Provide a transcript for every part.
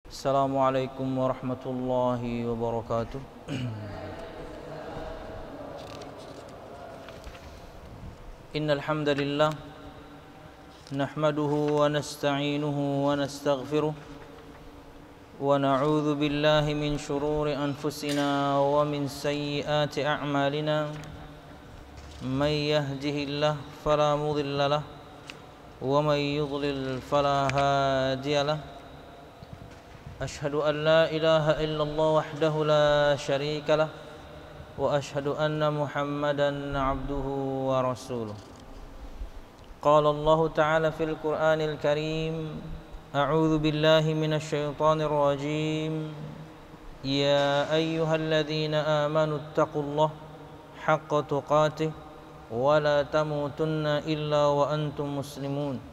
Assalamualaikum warahmatullahi wabarakatuh. Innal hamdalillah nahmaduhu wa nasta'inuhu wa nastaghfiruh wa na'udzu billahi min shururi anfusina wa min sayyiati a'malina. May yahdihillahu fala mudilla lahu wa may yudlil fala hadiya lahu. أشهد أن لا إله إلا الله وحده لا شريك له وأشهد أن محمدا عبده ورسوله. قال الله تعالى في القرآن الكريم: أعوذ بالله من الشيطان الرجيم. يا أيها الذين آمنوا اتقوا الله حق تقاته ولا تموتن إلا وأنتم مسلمون.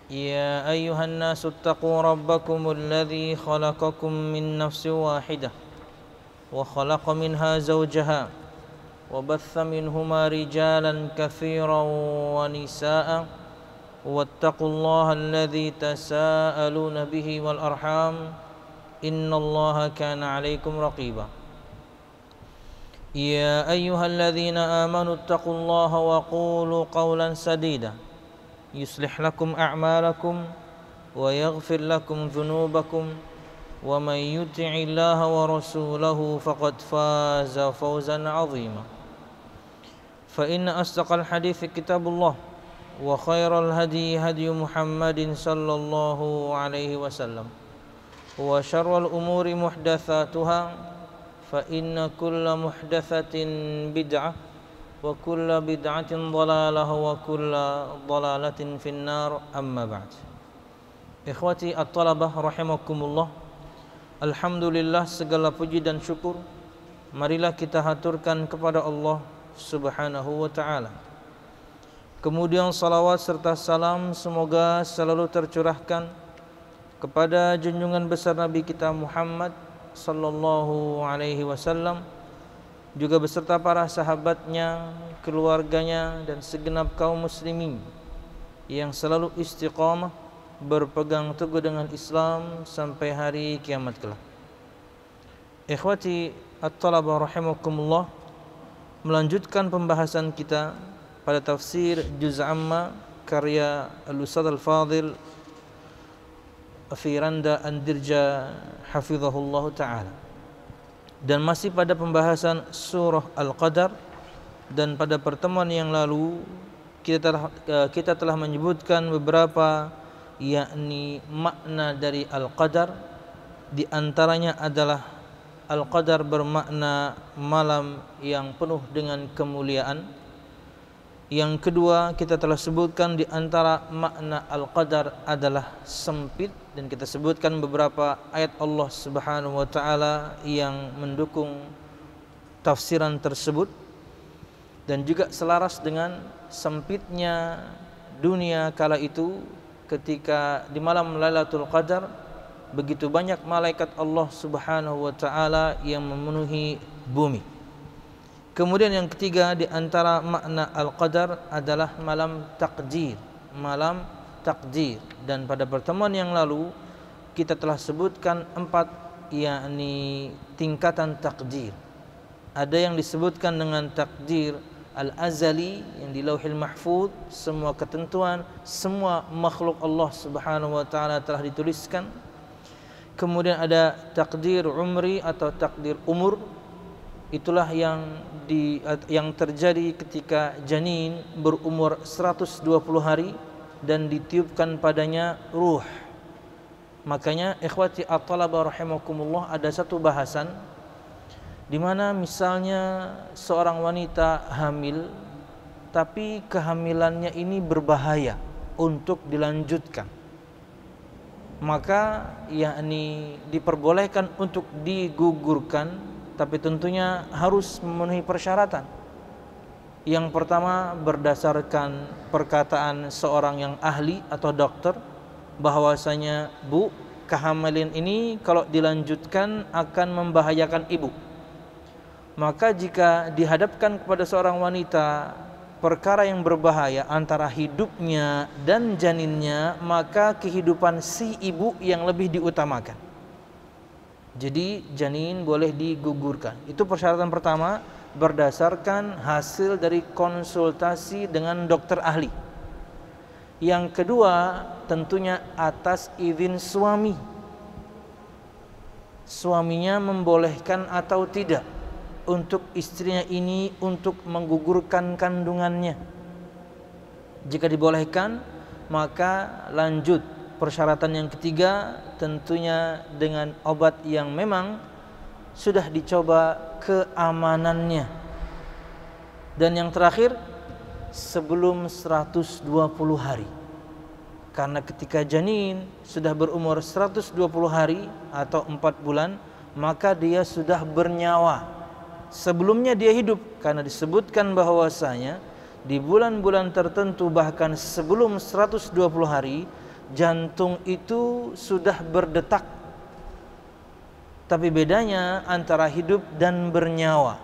يا أيها الناس اتقوا ربكم الذي خلقكم من نفس واحدة وخلق منها زوجها وبث منهما رجالا كثيرا ونساء واتقوا الله الذي تساءلون به والأرحام إن الله كان عليكم رقيبا. يا أيها الذين آمنوا اتقوا الله وقولوا قولا سديدا يصلح لكم أعمالكم ويغفر لكم ذنوبكم ومن يطع الله ورسوله فقد فاز فوزا عظيما. فإن أصدق الحديث كتاب الله وخير الهدي هدي محمد صلى الله عليه وسلم وشر الأمور محدثاتها فإن كل محدثة بدعة وكل بدعة ضلالة وكل ضلالة في النار. أما بعد. Ikhwati at-talabah rahimakumullah. Alhamdulillah, segala puji dan syukur marilah kita haturkan kepada Allah Subhanahu wa ta'ala. Kemudian salawat serta salam semoga selalu tercurahkan kepada junjungan besar Nabi kita Muhammad sallallahu alaihi wasallam, juga beserta para sahabatnya, keluarganya, dan segenap kaum muslimin yang selalu istiqamah berpegang teguh dengan Islam sampai hari kiamat kelak. Ikhwati at-talabah rahimakumullah, melanjutkan pembahasan kita pada tafsir Juz' Amma karya Al-Ustadz Al-Fadhil Firanda Andirja hafizahullah ta'ala, dan masih pada pembahasan surah Al-Qadar. Dan pada pertemuan yang lalu kita telah menyebutkan beberapa yakni makna dari Al-Qadar. Di antaranya adalah Al-Qadar bermakna malam yang penuh dengan kemuliaan. Yang kedua, kita telah sebutkan di antara makna Al-Qadar adalah sempit, dan kita sebutkan beberapa ayat Allah Subhanahu wa ta'ala yang mendukung tafsiran tersebut, dan juga selaras dengan sempitnya dunia kala itu ketika di malam Lailatul Qadar begitu banyak malaikat Allah Subhanahu wa ta'ala yang memenuhi bumi. Kemudian yang ketiga di antara makna Al-Qadar adalah malam takdir, malam takdir. Dan pada pertemuan yang lalu kita telah sebutkan 4 yakni tingkatan takdir. Ada yang disebutkan dengan takdir al-azali yang di Lauhil Mahfuz, semua ketentuan, semua makhluk Allah Subhanahu wa ta'ala telah dituliskan. Kemudian ada takdir umri atau takdir umur. Itulah yang terjadi ketika janin berumur 120 hari dan ditiupkan padanya ruh. Makanya ikhwati at-talabah rahimakumullah, ada satu bahasan di mana misalnya seorang wanita hamil tapi kehamilannya ini berbahaya untuk dilanjutkan, maka yakni diperbolehkan untuk digugurkan, tapi tentunya harus memenuhi persyaratan. Yang pertama, berdasarkan perkataan seorang yang ahli atau dokter bahwasanya, Bu, kehamilan ini kalau dilanjutkan akan membahayakan ibu. Maka jika dihadapkan kepada seorang wanita perkara yang berbahaya antara hidupnya dan janinnya, maka kehidupan si ibu yang lebih diutamakan. Jadi janin boleh digugurkan. Itu persyaratan pertama berdasarkan hasil dari konsultasi dengan dokter ahli. Yang kedua tentunya atas izin suami. Suaminya membolehkan atau tidak untuk istrinya ini untuk menggugurkan kandungannya. Jika dibolehkan, maka lanjut. Persyaratan yang ketiga tentunya dengan obat yang memang sudah dicoba keamanannya. Dan yang terakhir sebelum 120 hari. Karena ketika janin sudah berumur 120 hari atau 4 bulan, maka dia sudah bernyawa. Sebelumnya dia hidup, karena disebutkan bahwasanya di bulan-bulan tertentu bahkan sebelum 120 hari jantung itu sudah berdetak. Tapi bedanya antara hidup dan bernyawa.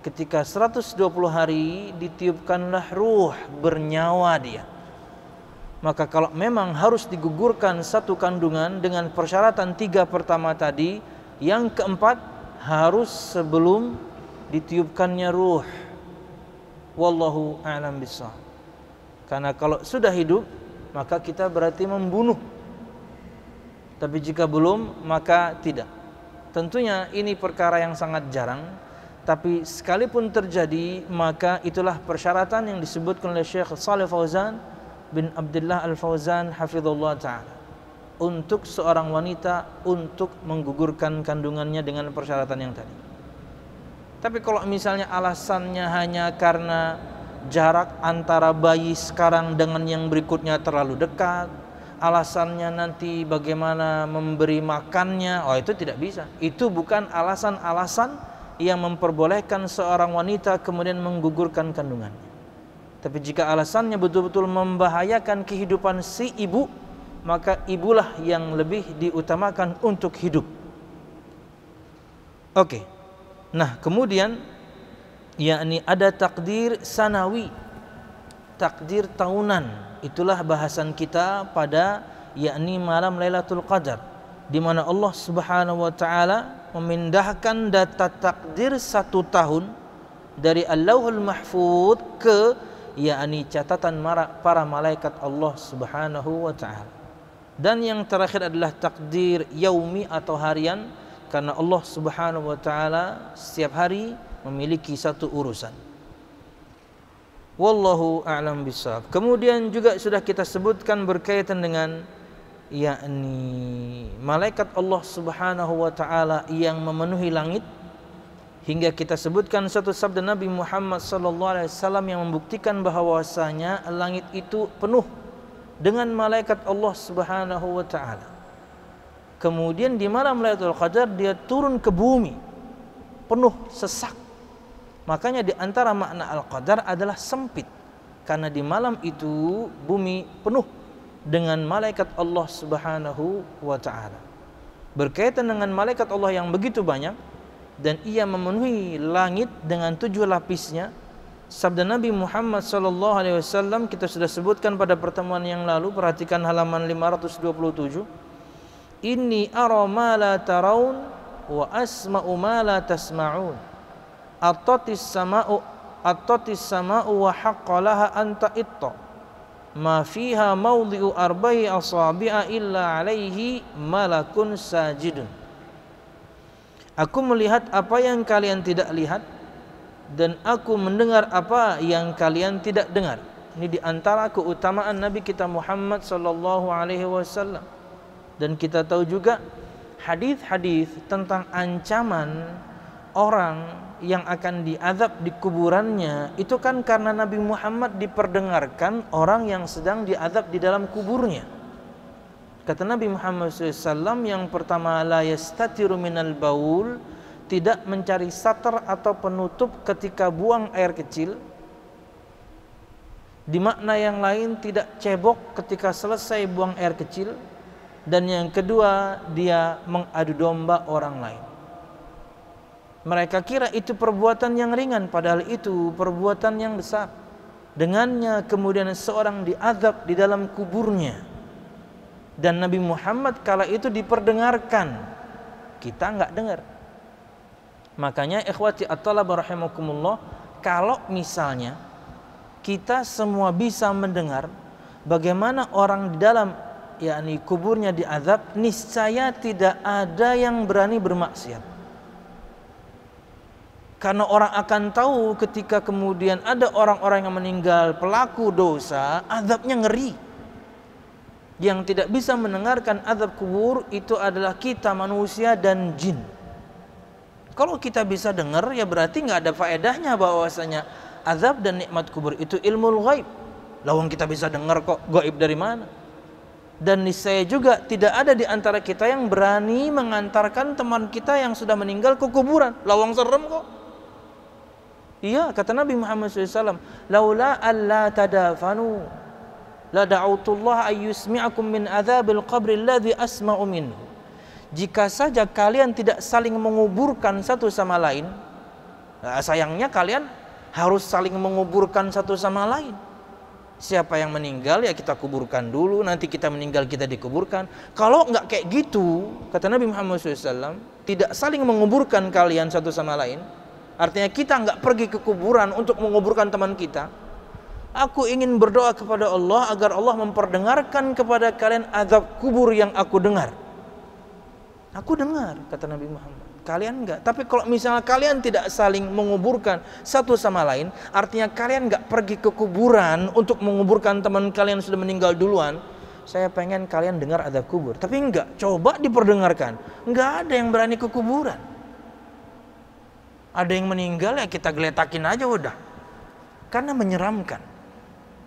Ketika 120 hari ditiupkanlah ruh, bernyawa dia. Maka kalau memang harus digugurkan satu kandungan dengan persyaratan 3 pertama tadi, yang keempat harus sebelum ditiupkannya ruh. Wallahu a'lam bishawab. Karena kalau sudah hidup, maka kita berarti membunuh. Tapi jika belum, maka tidak. Tentunya ini perkara yang sangat jarang, tapi sekalipun terjadi, maka itulah persyaratan yang disebutkan oleh Syekh Shalih Fauzan bin Abdullah Al-Fauzan hafizallahu ta'ala, untuk seorang wanita untuk menggugurkan kandungannya dengan persyaratan yang tadi. Tapi kalau misalnya alasannya hanya karena jarak antara bayi sekarang dengan yang berikutnya terlalu dekat, alasannya nanti bagaimana memberi makannya, oh itu tidak bisa. Itu bukan alasan-alasan yang memperbolehkan seorang wanita kemudian menggugurkan kandungannya. Tapi jika alasannya betul-betul membahayakan kehidupan si ibu, maka ibulah yang lebih diutamakan untuk hidup. Oke. Nah, kemudian yakni ada takdir sanawi, takdir tahunan. Itulah bahasan kita pada yakni malam Lailatul Qadar, di mana Allah Subhanahu wa taala memindahkan data takdir 1 tahun dari Al-Lauhul Mahfuz ke yakni catatan para malaikat Allah Subhanahu wa taala. Dan yang terakhir adalah takdir yaumi atau harian, karena Allah Subhanahu wa taala setiap hari memiliki satu urusan. Wallahu a'lam bishawab. Kemudian juga sudah kita sebutkan berkaitan dengan yakni malaikat Allah Subhanahu wa taala yang memenuhi langit, hingga kita sebutkan satu sabda Nabi Muhammad sallallahu alaihi wasallam yang membuktikan bahwasanya langit itu penuh dengan malaikat Allah Subhanahu wa taala. Kemudian di malam Lailatul Qadar dia turun ke bumi penuh sesak. Makanya di antara makna Al-Qadar adalah sempit, karena di malam itu bumi penuh dengan malaikat Allah Subhanahu wa taala. Berkaitan dengan malaikat Allah yang begitu banyak dan ia memenuhi langit dengan 7 lapisnya, sabda Nabi Muhammad sallallahu alaihi wasallam kita sudah sebutkan pada pertemuan yang lalu. Perhatikan halaman 527. Inni ara ma la taraun wa asma'u ma la tasma'un. Attatis sama'u wa haqqalaha anta itta. Ma fiha mawdi'u arba'i asabi'a illa alaihi malakun sajidun. Aku melihat apa yang kalian tidak lihat, dan aku mendengar apa yang kalian tidak dengar. Ini di antara keutamaan Nabi kita Muhammad sallallahu alaihi wasallam. Dan kita tahu juga hadis-hadis tentang ancaman orang yang akan diazab di kuburannya, itu kan karena Nabi Muhammad diperdengarkan orang yang sedang diazab di dalam kuburnya. Kata Nabi Muhammad SAW, yang pertama, la yastatiru minal baul, tidak mencari satar atau penutup ketika buang air kecil. Di makna yang lain, tidak cebok ketika selesai buang air kecil. Dan yang kedua, dia mengadu domba orang lain. Mereka kira itu perbuatan yang ringan, padahal itu perbuatan yang besar. dengannya kemudian seorang diazab di dalam kuburnya, dan Nabi Muhammad kala itu diperdengarkan, kita enggak dengar. Makanya ikhwati at-talabah rahimakumullah, kalau misalnya kita semua bisa mendengar bagaimana orang di dalam yakni kuburnya diazab, niscaya tidak ada yang berani bermaksiat. Karena orang akan tahu ketika kemudian ada orang-orang yang meninggal pelaku dosa, azabnya ngeri. Yang tidak bisa mendengarkan azab kubur itu adalah kita manusia dan jin. Kalau kita bisa dengar, ya berarti nggak ada faedahnya bahwasanya azab dan nikmat kubur itu ilmu ghaib. Lawang kita bisa dengar kok, gaib dari mana? Dan niscaya juga tidak ada di antara kita yang berani mengantarkan teman kita yang sudah meninggal ke kuburan. Lawang serem kok. Iya, kata Nabi Muhammad SAW, laula alla tadafanu la da'utullah ayyusmi'akum min adzabil qabri alladhi asma'u minhu. Jika saja kalian tidak saling menguburkan satu sama lain, nah, sayangnya kalian harus saling menguburkan satu sama lain. Siapa yang meninggal ya kita kuburkan dulu, nanti kita meninggal kita dikuburkan. Kalau enggak kayak gitu, kata Nabi Muhammad SAW, tidak saling menguburkan kalian satu sama lain, artinya kita enggak pergi ke kuburan untuk menguburkan teman kita. Aku ingin berdoa kepada Allah agar Allah memperdengarkan kepada kalian azab kubur yang aku dengar. Aku dengar, kata Nabi Muhammad. Kalian enggak. Tapi kalau misalnya kalian tidak saling menguburkan satu sama lain, artinya kalian enggak pergi ke kuburan untuk menguburkan teman kalian yang sudah meninggal duluan. Saya pengen kalian dengar azab kubur. Tapi enggak, coba diperdengarkan. Enggak ada yang berani ke kuburan. Ada yang meninggal ya kita geletakin aja udah. Karena menyeramkan.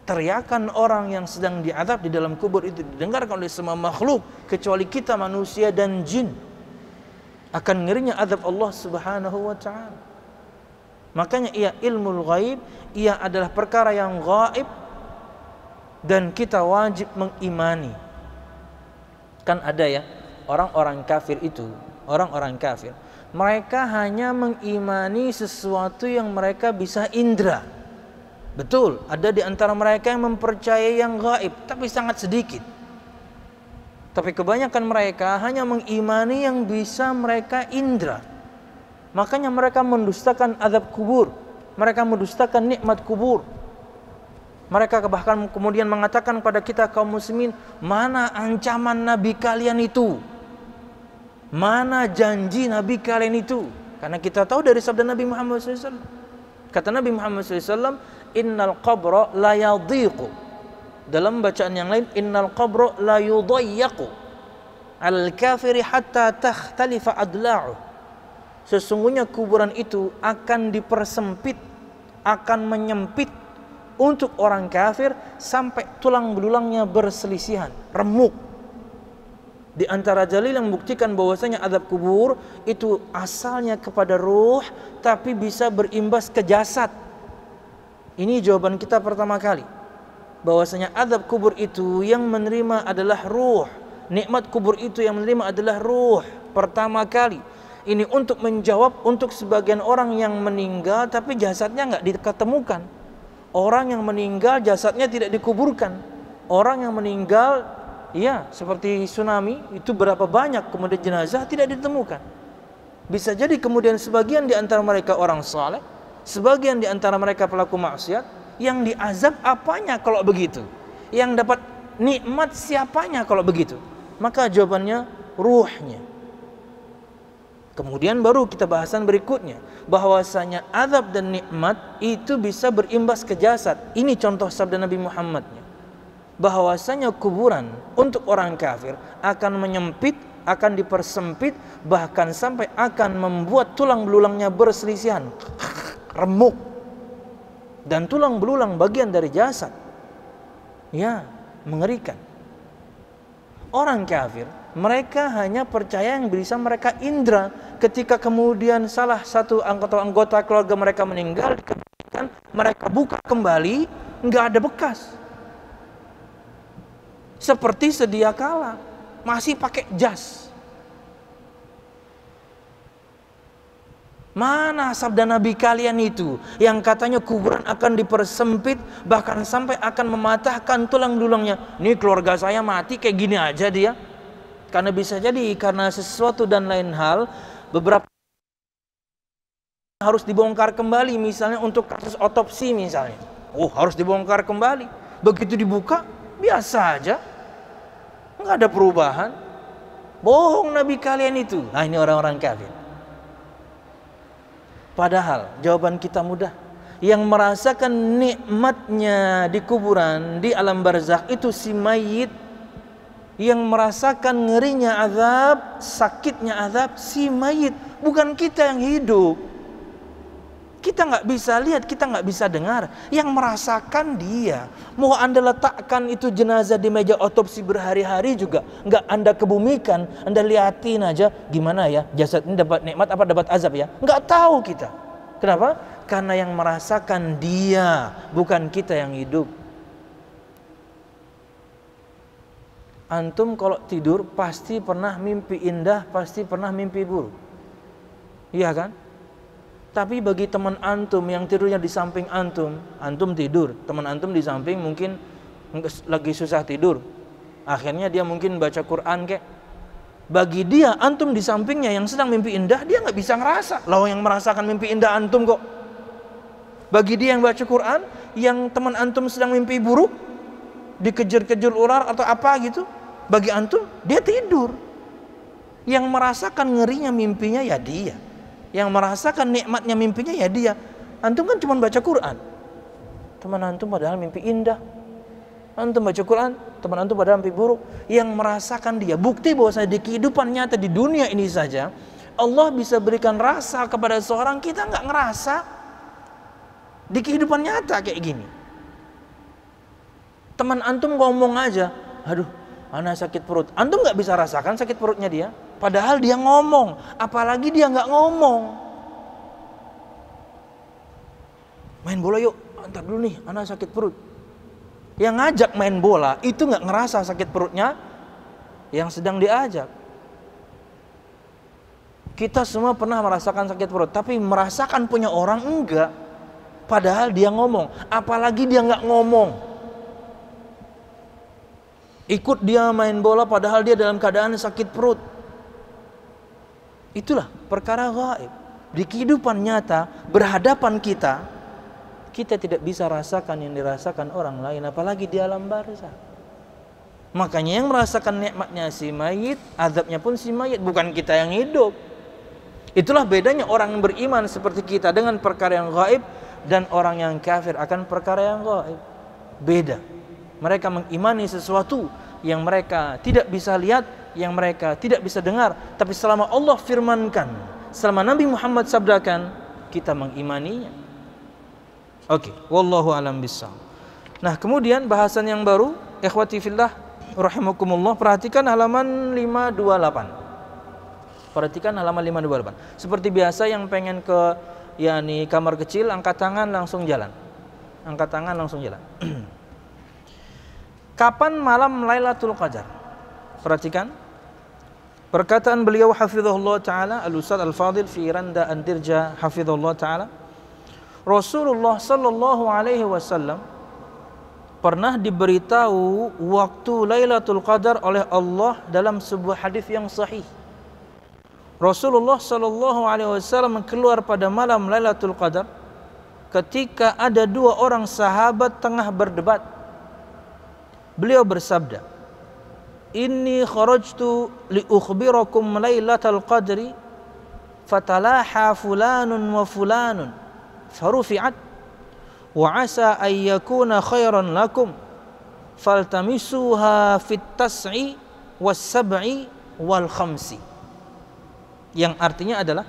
Teriakan orang yang sedang diazab di dalam kubur itu didengarkan oleh semua makhluk kecuali kita manusia dan jin. Akan ngerinya azab Allah Subhanahu wa taala. Makanya ia ilmu ghaib, ia adalah perkara yang gaib dan kita wajib mengimani. Kan ada ya orang-orang kafir itu, orang-orang kafir, mereka hanya mengimani sesuatu yang mereka bisa indra. Betul, ada di antara mereka yang mempercayai yang gaib, tapi sangat sedikit. Tapi kebanyakan mereka hanya mengimani yang bisa mereka indra. Makanya mereka mendustakan azab kubur, mereka mendustakan nikmat kubur. Mereka bahkan kemudian mengatakan kepada kita kaum muslimin, mana ancaman Nabi kalian itu? Mana janji Nabi kalian itu? Karena kita tahu dari sabda Nabi Muhammad SAW. Kata Nabi Muhammad SAW, innal qabra la yadhiqu. Dalam bacaan yang lain, innal qabra la yudayyaqu al kafiri hatta takhtalifa adla'u. Sesungguhnya kuburan itu akan dipersempit, akan menyempit untuk orang kafir sampai tulang belulangnya berselisihan, remuk. Di antara dalil yang membuktikan bahwasanya azab kubur itu asalnya kepada ruh tapi bisa berimbas ke jasad. Ini jawaban kita pertama kali. Bahwasanya azab kubur itu yang menerima adalah ruh. Nikmat kubur itu yang menerima adalah ruh. Pertama kali. Ini untuk menjawab untuk sebagian orang yang meninggal tapi jasadnya enggak diketemukan. Orang yang meninggal jasadnya tidak dikuburkan. Orang yang meninggal, ya seperti tsunami itu berapa banyak kemudian jenazah tidak ditemukan. Bisa jadi kemudian sebagian di antara mereka orang saleh, sebagian di antara mereka pelaku maksiat. Yang diazab apanya kalau begitu? Yang dapat nikmat siapanya kalau begitu? Maka jawabannya ruhnya. Kemudian baru kita bahasan berikutnya, bahwasanya azab dan nikmat itu bisa berimbas ke jasad. Ini contoh sabda Nabi Muhammadnya. Bahwasanya kuburan untuk orang kafir akan menyempit, akan dipersempit, bahkan sampai akan membuat tulang belulangnya berselisihan, remuk. Dan tulang belulang bagian dari jasad. Ya, mengerikan. Orang kafir, mereka hanya percaya yang bisa mereka indra. Ketika kemudian salah satu anggota keluarga mereka meninggal, mereka buka kembali, nggak ada bekas. Seperti sedia kala, masih pakai jas. Mana sabda Nabi kalian itu yang katanya kuburan akan dipersempit, bahkan sampai akan mematahkan tulang-tulangnya. Ini keluarga saya mati kayak gini aja dia. Karena bisa jadi karena sesuatu dan lain hal, beberapa harus dibongkar kembali, misalnya untuk kasus otopsi misalnya. Harus dibongkar kembali. Begitu dibuka, biasa aja, nggak ada perubahan. Bohong Nabi kalian itu. Nah, ini orang-orang kafir. Padahal jawaban kita mudah. Yang merasakan nikmatnya di kuburan, di alam barzakh itu si mayit. Yang merasakan ngerinya azab, sakitnya azab si mayit, bukan kita yang hidup. Kita nggak bisa lihat, kita nggak bisa dengar. Yang merasakan dia. Mau Anda letakkan itu jenazah di meja otopsi berhari-hari juga nggak Anda kebumikan, Anda liatin aja gimana ya jasad ini dapat nikmat apa dapat azab ya? Nggak tahu kita. Kenapa? Karena yang merasakan dia, bukan kita yang hidup. Antum kalau tidur pasti pernah mimpi indah, pasti pernah mimpi buruk. Iya kan? Tapi bagi teman antum yang tidurnya di samping antum tidur, teman antum di samping mungkin lagi susah tidur. Akhirnya dia mungkin baca Quran kayak. Bagi dia antum di sampingnya yang sedang mimpi indah, dia nggak bisa ngerasa. Lah yang merasakan mimpi indah antum kok. Bagi dia yang baca Quran, yang teman antum sedang mimpi buruk, dikejar-kejar ular atau apa gitu, bagi antum dia tidur. Yang merasakan ngerinya mimpinya ya dia. Yang merasakan nikmatnya mimpinya ya dia. Antum kan cuma baca Quran. Teman antum padahal mimpi indah. Antum baca Quran, teman antum padahal mimpi buruk. Yang merasakan dia. Bukti bahwa di kehidupan nyata di dunia ini saja, Allah bisa berikan rasa kepada seorang, kita nggak ngerasa. Di kehidupan nyata kayak gini. Teman antum ngomong aja, aduh, ana sakit perut. Antum nggak bisa rasakan sakit perutnya dia. Padahal dia ngomong, apalagi dia nggak ngomong. Main bola yuk, antar dulu nih, anak sakit perut. Yang ngajak main bola itu nggak ngerasa sakit perutnya yang sedang diajak. Kita semua pernah merasakan sakit perut, tapi merasakan punya orang enggak. Padahal dia ngomong, apalagi dia nggak ngomong. Ikut dia main bola padahal dia dalam keadaan sakit perut. Itulah perkara gaib. Di kehidupan nyata, berhadapan kita tidak bisa rasakan yang dirasakan orang lain, apalagi di alam barzakh. Makanya yang merasakan nikmatnya si mayit, azabnya pun si mayit, bukan kita yang hidup. Itulah bedanya orang yang beriman seperti kita dengan perkara yang gaib, dan orang yang kafir akan perkara yang gaib. Beda. Mereka mengimani sesuatu yang mereka tidak bisa lihat, yang mereka tidak bisa dengar, tapi selama Allah firmankan, selama Nabi Muhammad sabdakan, kita mengimaninya. Oke, wallahu alam bissawab. Nah, kemudian bahasan yang baru, ikhwati fillah rahimakumullah, perhatikan halaman 528. Perhatikan halaman 528. Seperti biasa yang pengen ke kamar kecil, angkat tangan langsung jalan. Angkat tangan langsung jalan. Kapan malam Lailatul Qadar? Perhatikan perkataan beliau hafizahullah taala, Al-Ustaz Al-Fadil fi Randa Andirja hafizahullah taala. Rasulullah sallallahu alaihi wasallam pernah diberitahu waktu Lailatul Qadar oleh Allah dalam sebuah hadis yang sahih. Rasulullah sallallahu alaihi wasallam keluar pada malam Lailatul Qadar ketika ada dua orang sahabat tengah berdebat. Beliau bersabda, "Inni kharajtu li ukhbirakum Lailatul Qadri fatalaha fulanun wa fulanun farufi'at wa asa an yakuna khairan lakum faltamisuha fit tas'i was sab'i wal khamsi." Yang artinya adalah,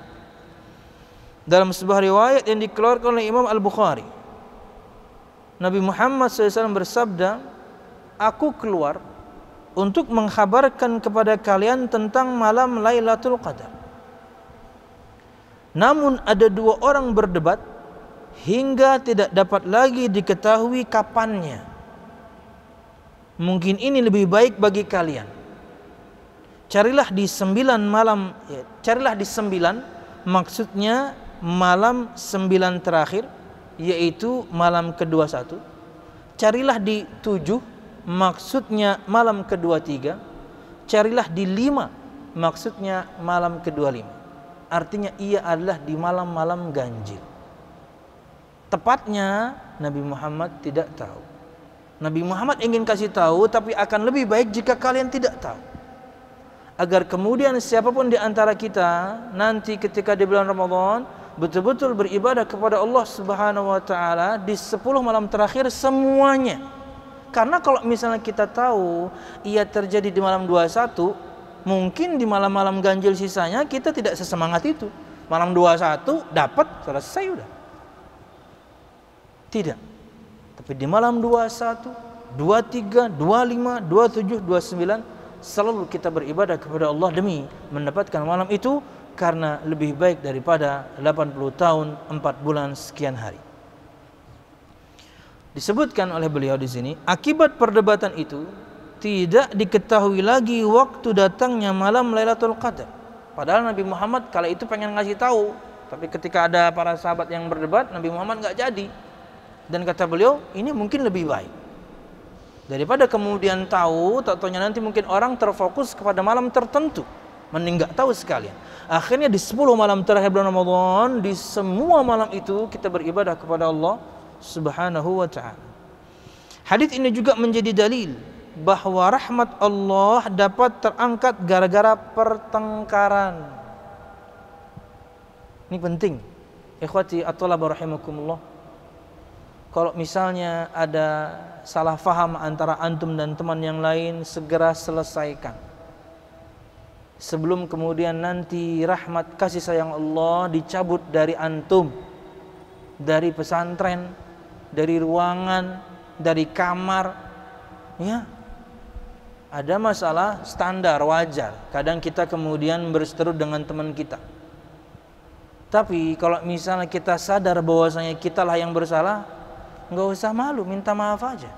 dalam sebuah riwayat yang dikeluarkan oleh Imam Al-Bukhari, Nabi Muhammad SAW bersabda, "Aku keluar untuk mengkhabarkan kepada kalian tentang malam Lailatul Qadar. Namun ada dua orang berdebat hingga tidak dapat lagi diketahui kapannya. Mungkin ini lebih baik bagi kalian. Carilah di 9 malam, carilah di 9, maksudnya malam 9 terakhir, yaitu malam ke-21. Carilah di 7, maksudnya malam ke-23. Carilah di 5, maksudnya malam ke-25. Artinya ia adalah di malam-malam ganjil. Tepatnya Nabi Muhammad tidak tahu. Nabi Muhammad ingin kasih tahu, tapi akan lebih baik jika kalian tidak tahu, agar kemudian siapapun di antara kita nanti ketika di bulan Ramadan betul-betul beribadah kepada Allah Subhanahu wa taala di 10 malam terakhir semuanya. Karena kalau misalnya kita tahu ia terjadi di malam 21, mungkin di malam-malam ganjil sisanya kita tidak sesemangat itu. Malam 21 dapat, selesai udah. Tidak. Tapi di malam 21, 23, 25, 27, 29 selalu kita beribadah kepada Allah demi mendapatkan malam itu, karena lebih baik daripada 80 tahun 4 bulan sekian hari. Disebutkan oleh beliau di sini, akibat perdebatan itu tidak diketahui lagi waktu datangnya malam Lailatul Qadar. Padahal Nabi Muhammad kala itu pengen ngasih tahu, tapi ketika ada para sahabat yang berdebat, Nabi Muhammad nggak jadi. Dan kata beliau, ini mungkin lebih baik daripada kemudian tahu, tak-taunya nanti mungkin orang terfokus kepada malam tertentu, mending nggak tahu sekalian. Akhirnya di 10 malam terakhir bulan Ramadan, di semua malam itu kita beribadah kepada Allah Subhanahu wa ta'ala. Hadits ini juga menjadi dalil bahwa rahmat Allah dapat terangkat gara-gara pertengkaran. Ini penting. Ikhwati at-thalaba rahimakumullah. Kalau misalnya ada salah faham antara antum dan teman yang lain, segera selesaikan. Sebelum kemudian nanti rahmat kasih sayang Allah dicabut dari antum, dari pesantren, dari ruangan, dari kamar. Ya, ada masalah standar wajar. Kadang kita kemudian berseteru dengan teman kita. Tapi kalau misalnya kita sadar bahwasanya kitalah yang bersalah, nggak usah malu, minta maaf aja.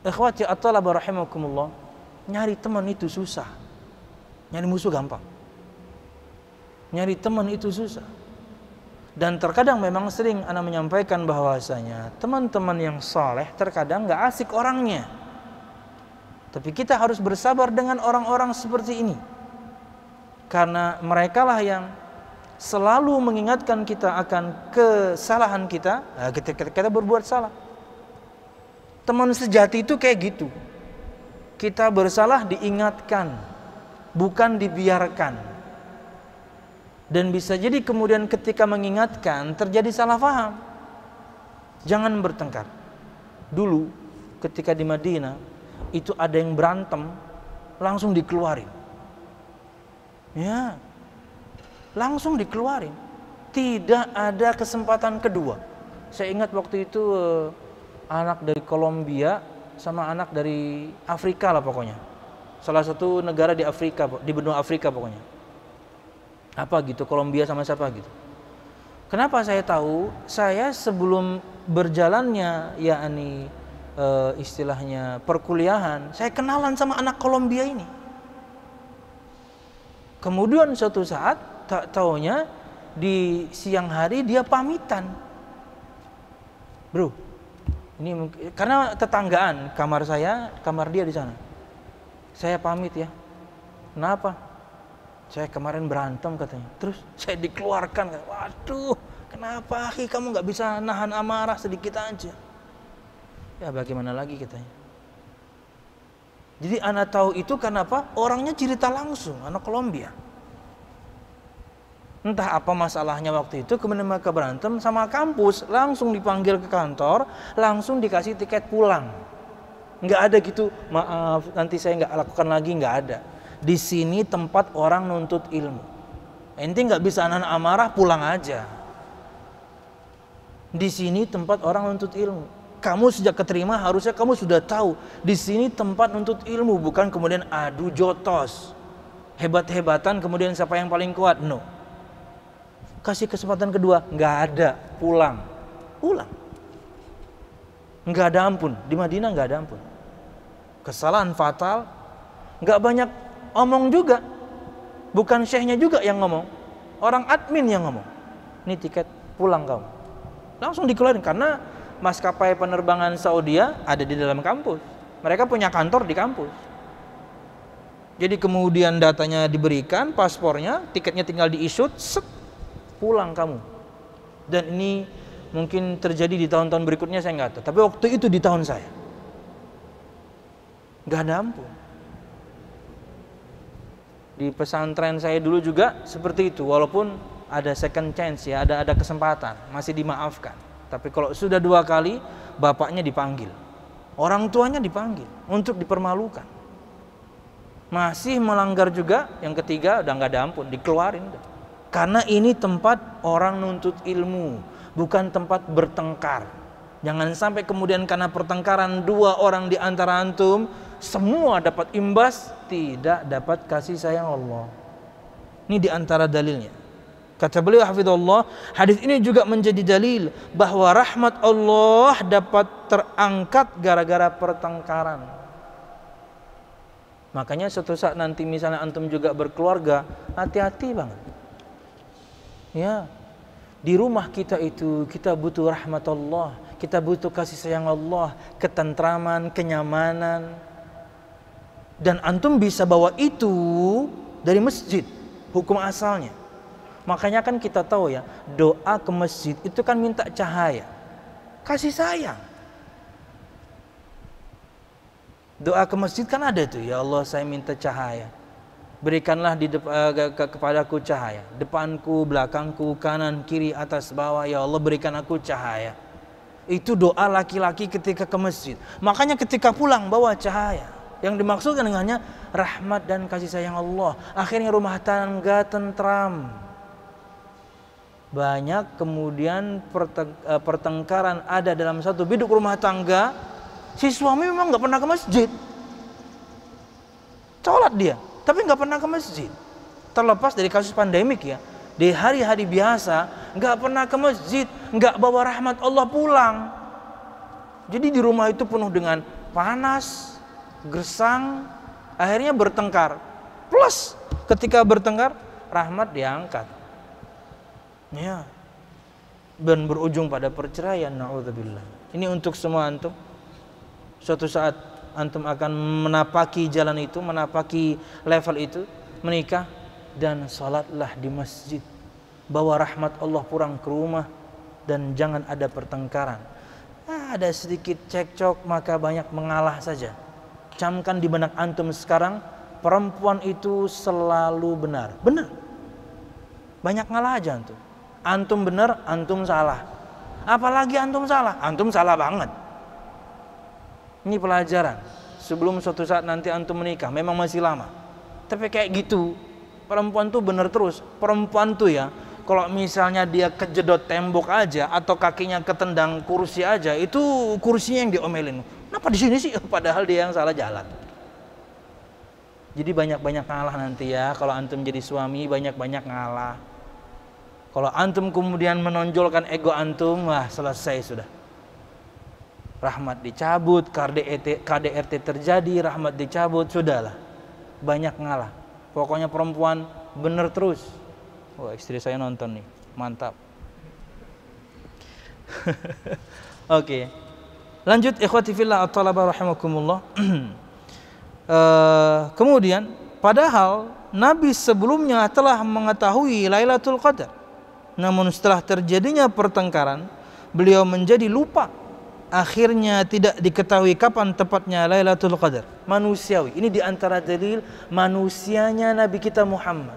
Ikhwati at-thalaba rahimakumullah, nyari teman itu susah, nyari musuh gampang. Nyari teman itu susah. Dan terkadang memang sering ana menyampaikan bahwasanya teman-teman yang saleh terkadang nggak asik orangnya. Tapi kita harus bersabar dengan orang-orang seperti ini, karena merekalah yang selalu mengingatkan kita akan kesalahan kita ketika kita berbuat salah. Teman sejati itu kayak gitu. Kita bersalah diingatkan, bukan dibiarkan. Dan bisa jadi kemudian ketika mengingatkan terjadi salah paham. Jangan bertengkar. Dulu ketika di Madinah itu ada yang berantem, langsung dikeluarin. Ya, langsung dikeluarin, tidak ada kesempatan kedua. Saya ingat waktu itu anak dari Kolombia sama anak dari Afrika lah pokoknya, salah satu negara di Afrika, di benua Afrika pokoknya. Apa gitu, Kolombia sama siapa gitu. Kenapa saya tahu? Saya sebelum berjalannya yakni istilahnya perkuliahan, saya kenalan sama anak Kolombia ini. Kemudian suatu saat tak taunya di siang hari dia pamitan, bro. Ini mungkin karena tetanggaan, kamar saya, kamar dia di sana. Saya pamit ya. Kenapa? Saya kemarin berantem katanya. Terus saya dikeluarkan. Waduh, kenapa akhi kamu nggak bisa nahan amarah sedikit aja? Ya bagaimana lagi katanya. Jadi anak tahu itu karena apa? Orangnya cerita langsung, anak Kolombia. Entah apa masalahnya waktu itu, kemudian mereka berantem sama kampus, langsung dipanggil ke kantor, langsung dikasih tiket pulang. Nggak ada gitu, maaf nanti saya nggak lakukan lagi, nggak ada. Di sini tempat orang nuntut ilmu. Ente nggak bisa nahan amarah, pulang aja. Di sini tempat orang nuntut ilmu. Kamu sejak keterima harusnya kamu sudah tahu, di sini tempat nuntut ilmu, bukan kemudian adu jotos, hebat-hebatan kemudian siapa yang paling kuat. No. Kasih kesempatan kedua, nggak ada, pulang. Nggak ada ampun, di Madinah nggak ada ampun. Kesalahan fatal, nggak banyak omong juga, bukan syekhnya juga yang ngomong, Orang admin yang ngomong, ini tiket pulang kamu. Langsung dikeluarin karena maskapai penerbangan Saudi ada di dalam kampus. Mereka punya kantor di kampus. Jadi kemudian datanya diberikan, paspornya, tiketnya tinggal di-issue, set, pulang kamu. Dan ini mungkin terjadi di tahun-tahun berikutnya, saya nggak tahu. Tapi waktu itu di tahun saya, nggak ada ampun. Di pesantren saya dulu juga seperti itu, walaupun ada second chance ya, ada kesempatan, masih dimaafkan. Tapi kalau sudah 2 kali, bapaknya dipanggil, orang tuanya dipanggil untuk dipermalukan. Masih melanggar juga, yang ketiga udah nggak ada ampun, dikeluarin. Karena ini tempat orang nuntut ilmu, bukan tempat bertengkar. Jangan sampai kemudian karena pertengkaran 2 orang di antara antum, semua dapat imbas, tidak dapat kasih sayang Allah. Ini di antara dalilnya. Kata beliau hafizahullah, hadis ini juga menjadi dalil bahwa rahmat Allah dapat terangkat gara-gara pertengkaran. Makanya suatu saat nanti misalnya antum juga berkeluarga, hati-hati banget. Ya, di rumah kita itu kita butuh rahmat Allah, kita butuh kasih sayang Allah, ketentraman, kenyamanan. Dan antum bisa bawa itu dari masjid, hukum asalnya. Makanya kan kita tahu ya, doa ke masjid itu kan minta cahaya, kasih sayang. Doa ke masjid kan ada tuh, ya Allah saya minta cahaya, berikanlah kepadaku cahaya, depanku, belakangku, kanan, kiri, atas, bawah, ya Allah berikan aku cahaya. Itu doa laki-laki ketika ke masjid. Makanya ketika pulang bawa cahaya. Yang dimaksudkan dengannya rahmat dan kasih sayang Allah. Akhirnya rumah tangga tentram. Banyak kemudian pertengkaran ada dalam satu biduk rumah tangga. Si suami memang nggak pernah ke masjid, sholat dia, tapi nggak pernah ke masjid. Terlepas dari kasus pandemik ya, di hari-hari biasa nggak pernah ke masjid, nggak bawa rahmat Allah pulang. Jadi di rumah itu penuh dengan panas, gersang, akhirnya bertengkar. Plus ketika bertengkar, rahmat diangkat. Ya. Dan berujung pada perceraian, naudzubillah. Ini untuk semua antum. Suatu saat antum akan menapaki jalan itu, menapaki level itu, menikah dan salatlah di masjid. Bawa rahmat Allah pulang ke rumah dan jangan ada pertengkaran. Ada sedikit cekcok maka banyak mengalah saja. Camkan di benak antum sekarang, perempuan itu selalu benar. Benar. Banyak ngalah aja antum. Antum benar, antum salah. Apalagi antum salah banget. Ini pelajaran. Sebelum suatu saat nanti antum menikah, memang masih lama. Tapi kayak gitu, perempuan tuh bener terus. Perempuan tuh ya, kalau misalnya dia kejedot tembok aja atau kakinya ketendang kursi aja, itu kursinya yang diomelin. Kenapa di sini sih? Padahal dia yang salah jalan. Jadi banyak-banyak ngalah nanti ya. Kalau antum jadi suami, banyak-banyak ngalah. Kalau antum kemudian menonjolkan ego antum, wah selesai sudah. Rahmat dicabut, KDRT terjadi, rahmat dicabut, sudahlah. Banyak ngalah. Pokoknya perempuan bener terus. Wah, istri saya nonton nih, mantap. Oke. Lanjut ikhwati fillah at-talaba rahimakumullah. Kemudian padahal Nabi sebelumnya telah mengetahui Lailatul Qadar. Namun setelah terjadinya pertengkaran, beliau menjadi lupa. Akhirnya tidak diketahui kapan tepatnya Lailatul Qadar. Manusiawi. Ini diantara dalil manusianya Nabi kita Muhammad.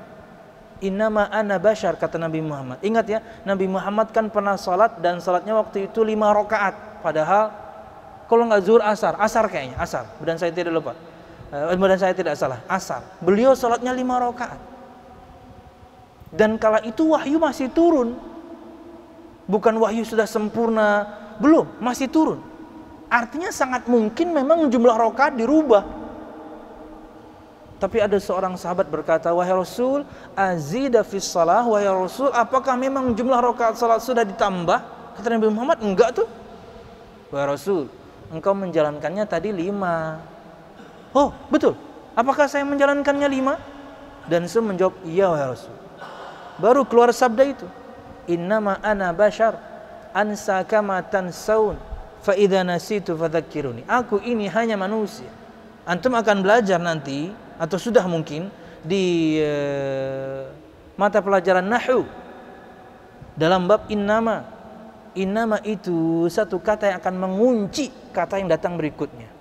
Innama ana bashar, kata Nabi Muhammad. Ingat ya, Nabi Muhammad kan pernah salat dan salatnya waktu itu 5 rakaat. Padahal kalau nggak zuhur asar kayaknya, asar. Dan saya tidak lupa. Dan saya tidak salah, asar. Beliau salatnya 5 rakaat. Dan kala itu wahyu masih turun. Bukan wahyu sudah sempurna, belum, masih turun. Artinya sangat mungkin memang jumlah rakaat dirubah. Tapi ada seorang sahabat berkata, wahai Rasul, azida fis salah, wahai Rasul, apakah memang jumlah rakaat salat sudah ditambah? Kata Nabi Muhammad, enggak tuh. Wahai Rasul, engkau menjalankannya tadi 5. Oh, betul. Apakah saya menjalankannya 5? Dan Rasul menjawab, iya wahai Rasul. baru keluar sabda itu, innama ana bashar ansa kama tansaun fa idza nasitu fadzakkiruni. Aku ini hanya manusia. Antum akan belajar nanti atau sudah mungkin di mata pelajaran nahwu dalam bab innama. Innama itu satu kata yang akan mengunci kata yang datang berikutnya.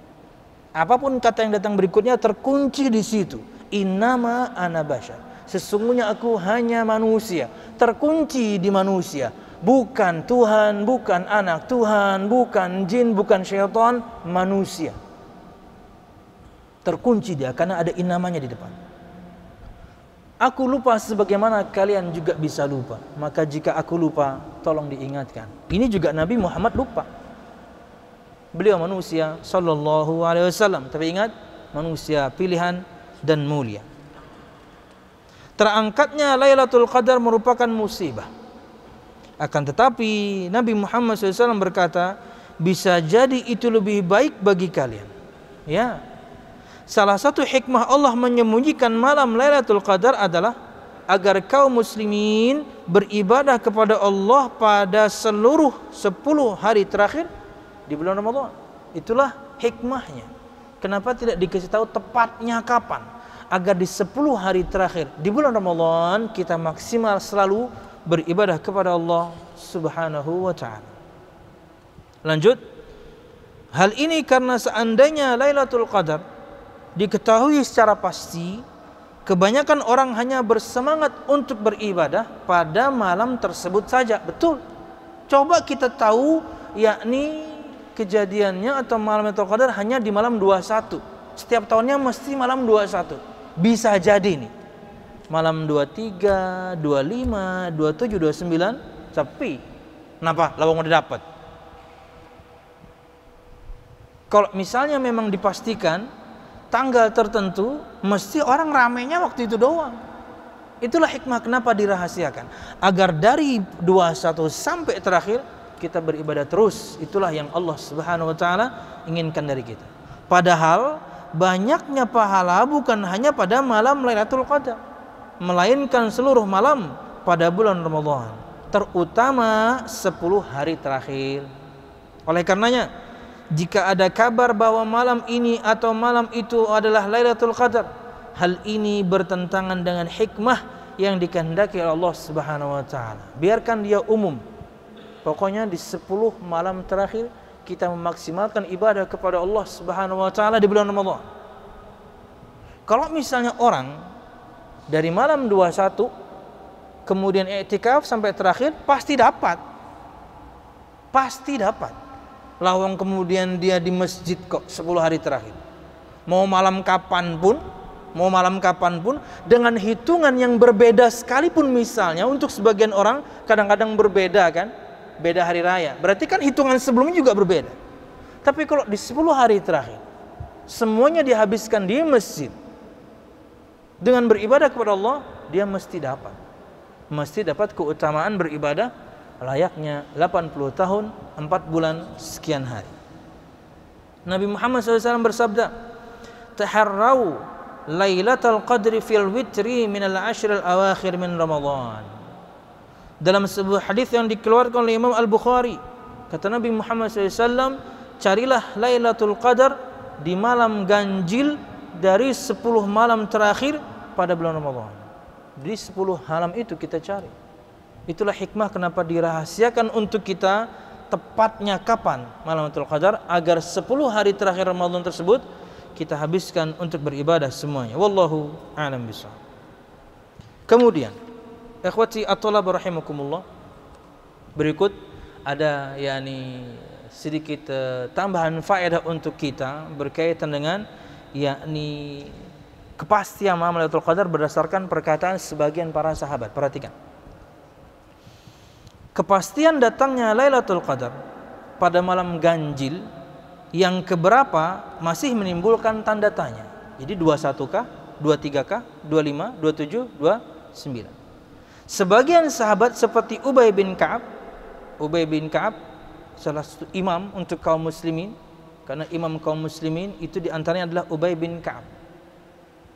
Apapun kata yang datang berikutnya terkunci di situ. Innama ana bashar. Sesungguhnya aku hanya manusia. Terkunci di manusia. Bukan Tuhan, bukan anak Tuhan, bukan jin, bukan syaitan, manusia. Terkunci dia karena ada innamanya di depan. Aku lupa sebagaimana kalian juga bisa lupa. Maka jika aku lupa, tolong diingatkan. Ini juga Nabi Muhammad lupa. Beliau manusia sallallahu alaihi wasallam, tapi ingat, manusia pilihan dan mulia. Terangkatnya Lailatul Qadar merupakan musibah. Akan tetapi Nabi Muhammad SAW berkata, bisa jadi itu lebih baik bagi kalian. Ya. Salah satu hikmah Allah menyembunyikan malam Lailatul Qadar adalah agar kaum muslimin beribadah kepada Allah pada seluruh 10 hari terakhir di bulan Ramadan. Itulah hikmahnya. Kenapa tidak dikasih tahu tepatnya kapan? Agar di 10 hari terakhir di bulan Ramadan kita maksimal selalu beribadah kepada Allah Subhanahu wa ta'ala. Lanjut. Hal ini karena seandainya Lailatul Qadar diketahui secara pasti, kebanyakan orang hanya bersemangat untuk beribadah pada malam tersebut saja. Betul. Coba kita tahu, yakni kejadiannya atau malam Lailatul Qadar hanya di malam 21. Setiap tahunnya mesti malam 21. Bisa jadi nih. Malam 23, 25, 27, 29 sepi. Kenapa? Lawang udah dapat. Kalau misalnya memang dipastikan tanggal tertentu, mesti orang ramainya waktu itu doang. Itulah hikmah kenapa dirahasiakan, agar dari 21 sampai terakhir kita beribadah terus. Itulah yang Allah Subhanahu wa ta'ala inginkan dari kita. Padahal banyaknya pahala bukan hanya pada malam Lailatul Qadar, melainkan seluruh malam pada bulan Ramadan, terutama 10 hari terakhir. Oleh karenanya, jika ada kabar bahwa malam ini atau malam itu adalah Lailatul Qadar, hal ini bertentangan dengan hikmah yang dikehendaki oleh Allah Subhanahu wa ta'ala. Biarkan dia umum. Pokoknya di 10 malam terakhir kita memaksimalkan ibadah kepada Allah Subhanahu wa ta'ala di bulan Ramadan. Kalau misalnya orang dari malam 21 kemudian i'tikaf sampai terakhir, pasti dapat. Pasti dapat. Lawang kemudian dia di masjid kok 10 hari terakhir. Mau malam kapan pun dengan hitungan yang berbeda sekalipun, misalnya untuk sebagian orang kadang-kadang berbeda kan, beda hari raya. Berarti kan hitungan sebelumnya juga berbeda. Tapi kalau di 10 hari terakhir semuanya dihabiskan di masjid dengan beribadah kepada Allah, dia mesti dapat keutamaan beribadah layaknya 80 tahun 4 bulan sekian hari. Nabi Muhammad SAW bersabda, taharrau Lailatul Qadri fil witri minal ashril awakhir min Ramadan. Dalam sebuah hadis yang dikeluarkan oleh Imam Al-Bukhari, kata Nabi Muhammad SAW, carilah Lailatul Qadar di malam ganjil dari 10 malam terakhir pada bulan Ramadan. Di 10 malam itu kita cari. Itulah hikmah kenapa dirahasiakan untuk kita tepatnya kapan malam Lailatul Qadar, agar 10 hari terakhir Ramadan tersebut kita habiskan untuk beribadah semuanya. Wallahu a'lam bishawab. Kemudian, ikhwati at-thalab rahimakumullah, berikut ada sedikit tambahan faedah untuk kita berkaitan dengan kepastian malam Lailatul Qadar berdasarkan perkataan sebagian para sahabat. Perhatikan. Kepastian datangnya Lailatul Qadar pada malam ganjil yang keberapa masih menimbulkan tanda tanya. Jadi 21kah, 23kah, 25, 27, 29. Sebagian sahabat seperti Ubay bin Ka'ab salah satu imam untuk kaum muslimin, karena imam kaum muslimin itu diantaranya adalah Ubay bin Ka'ab,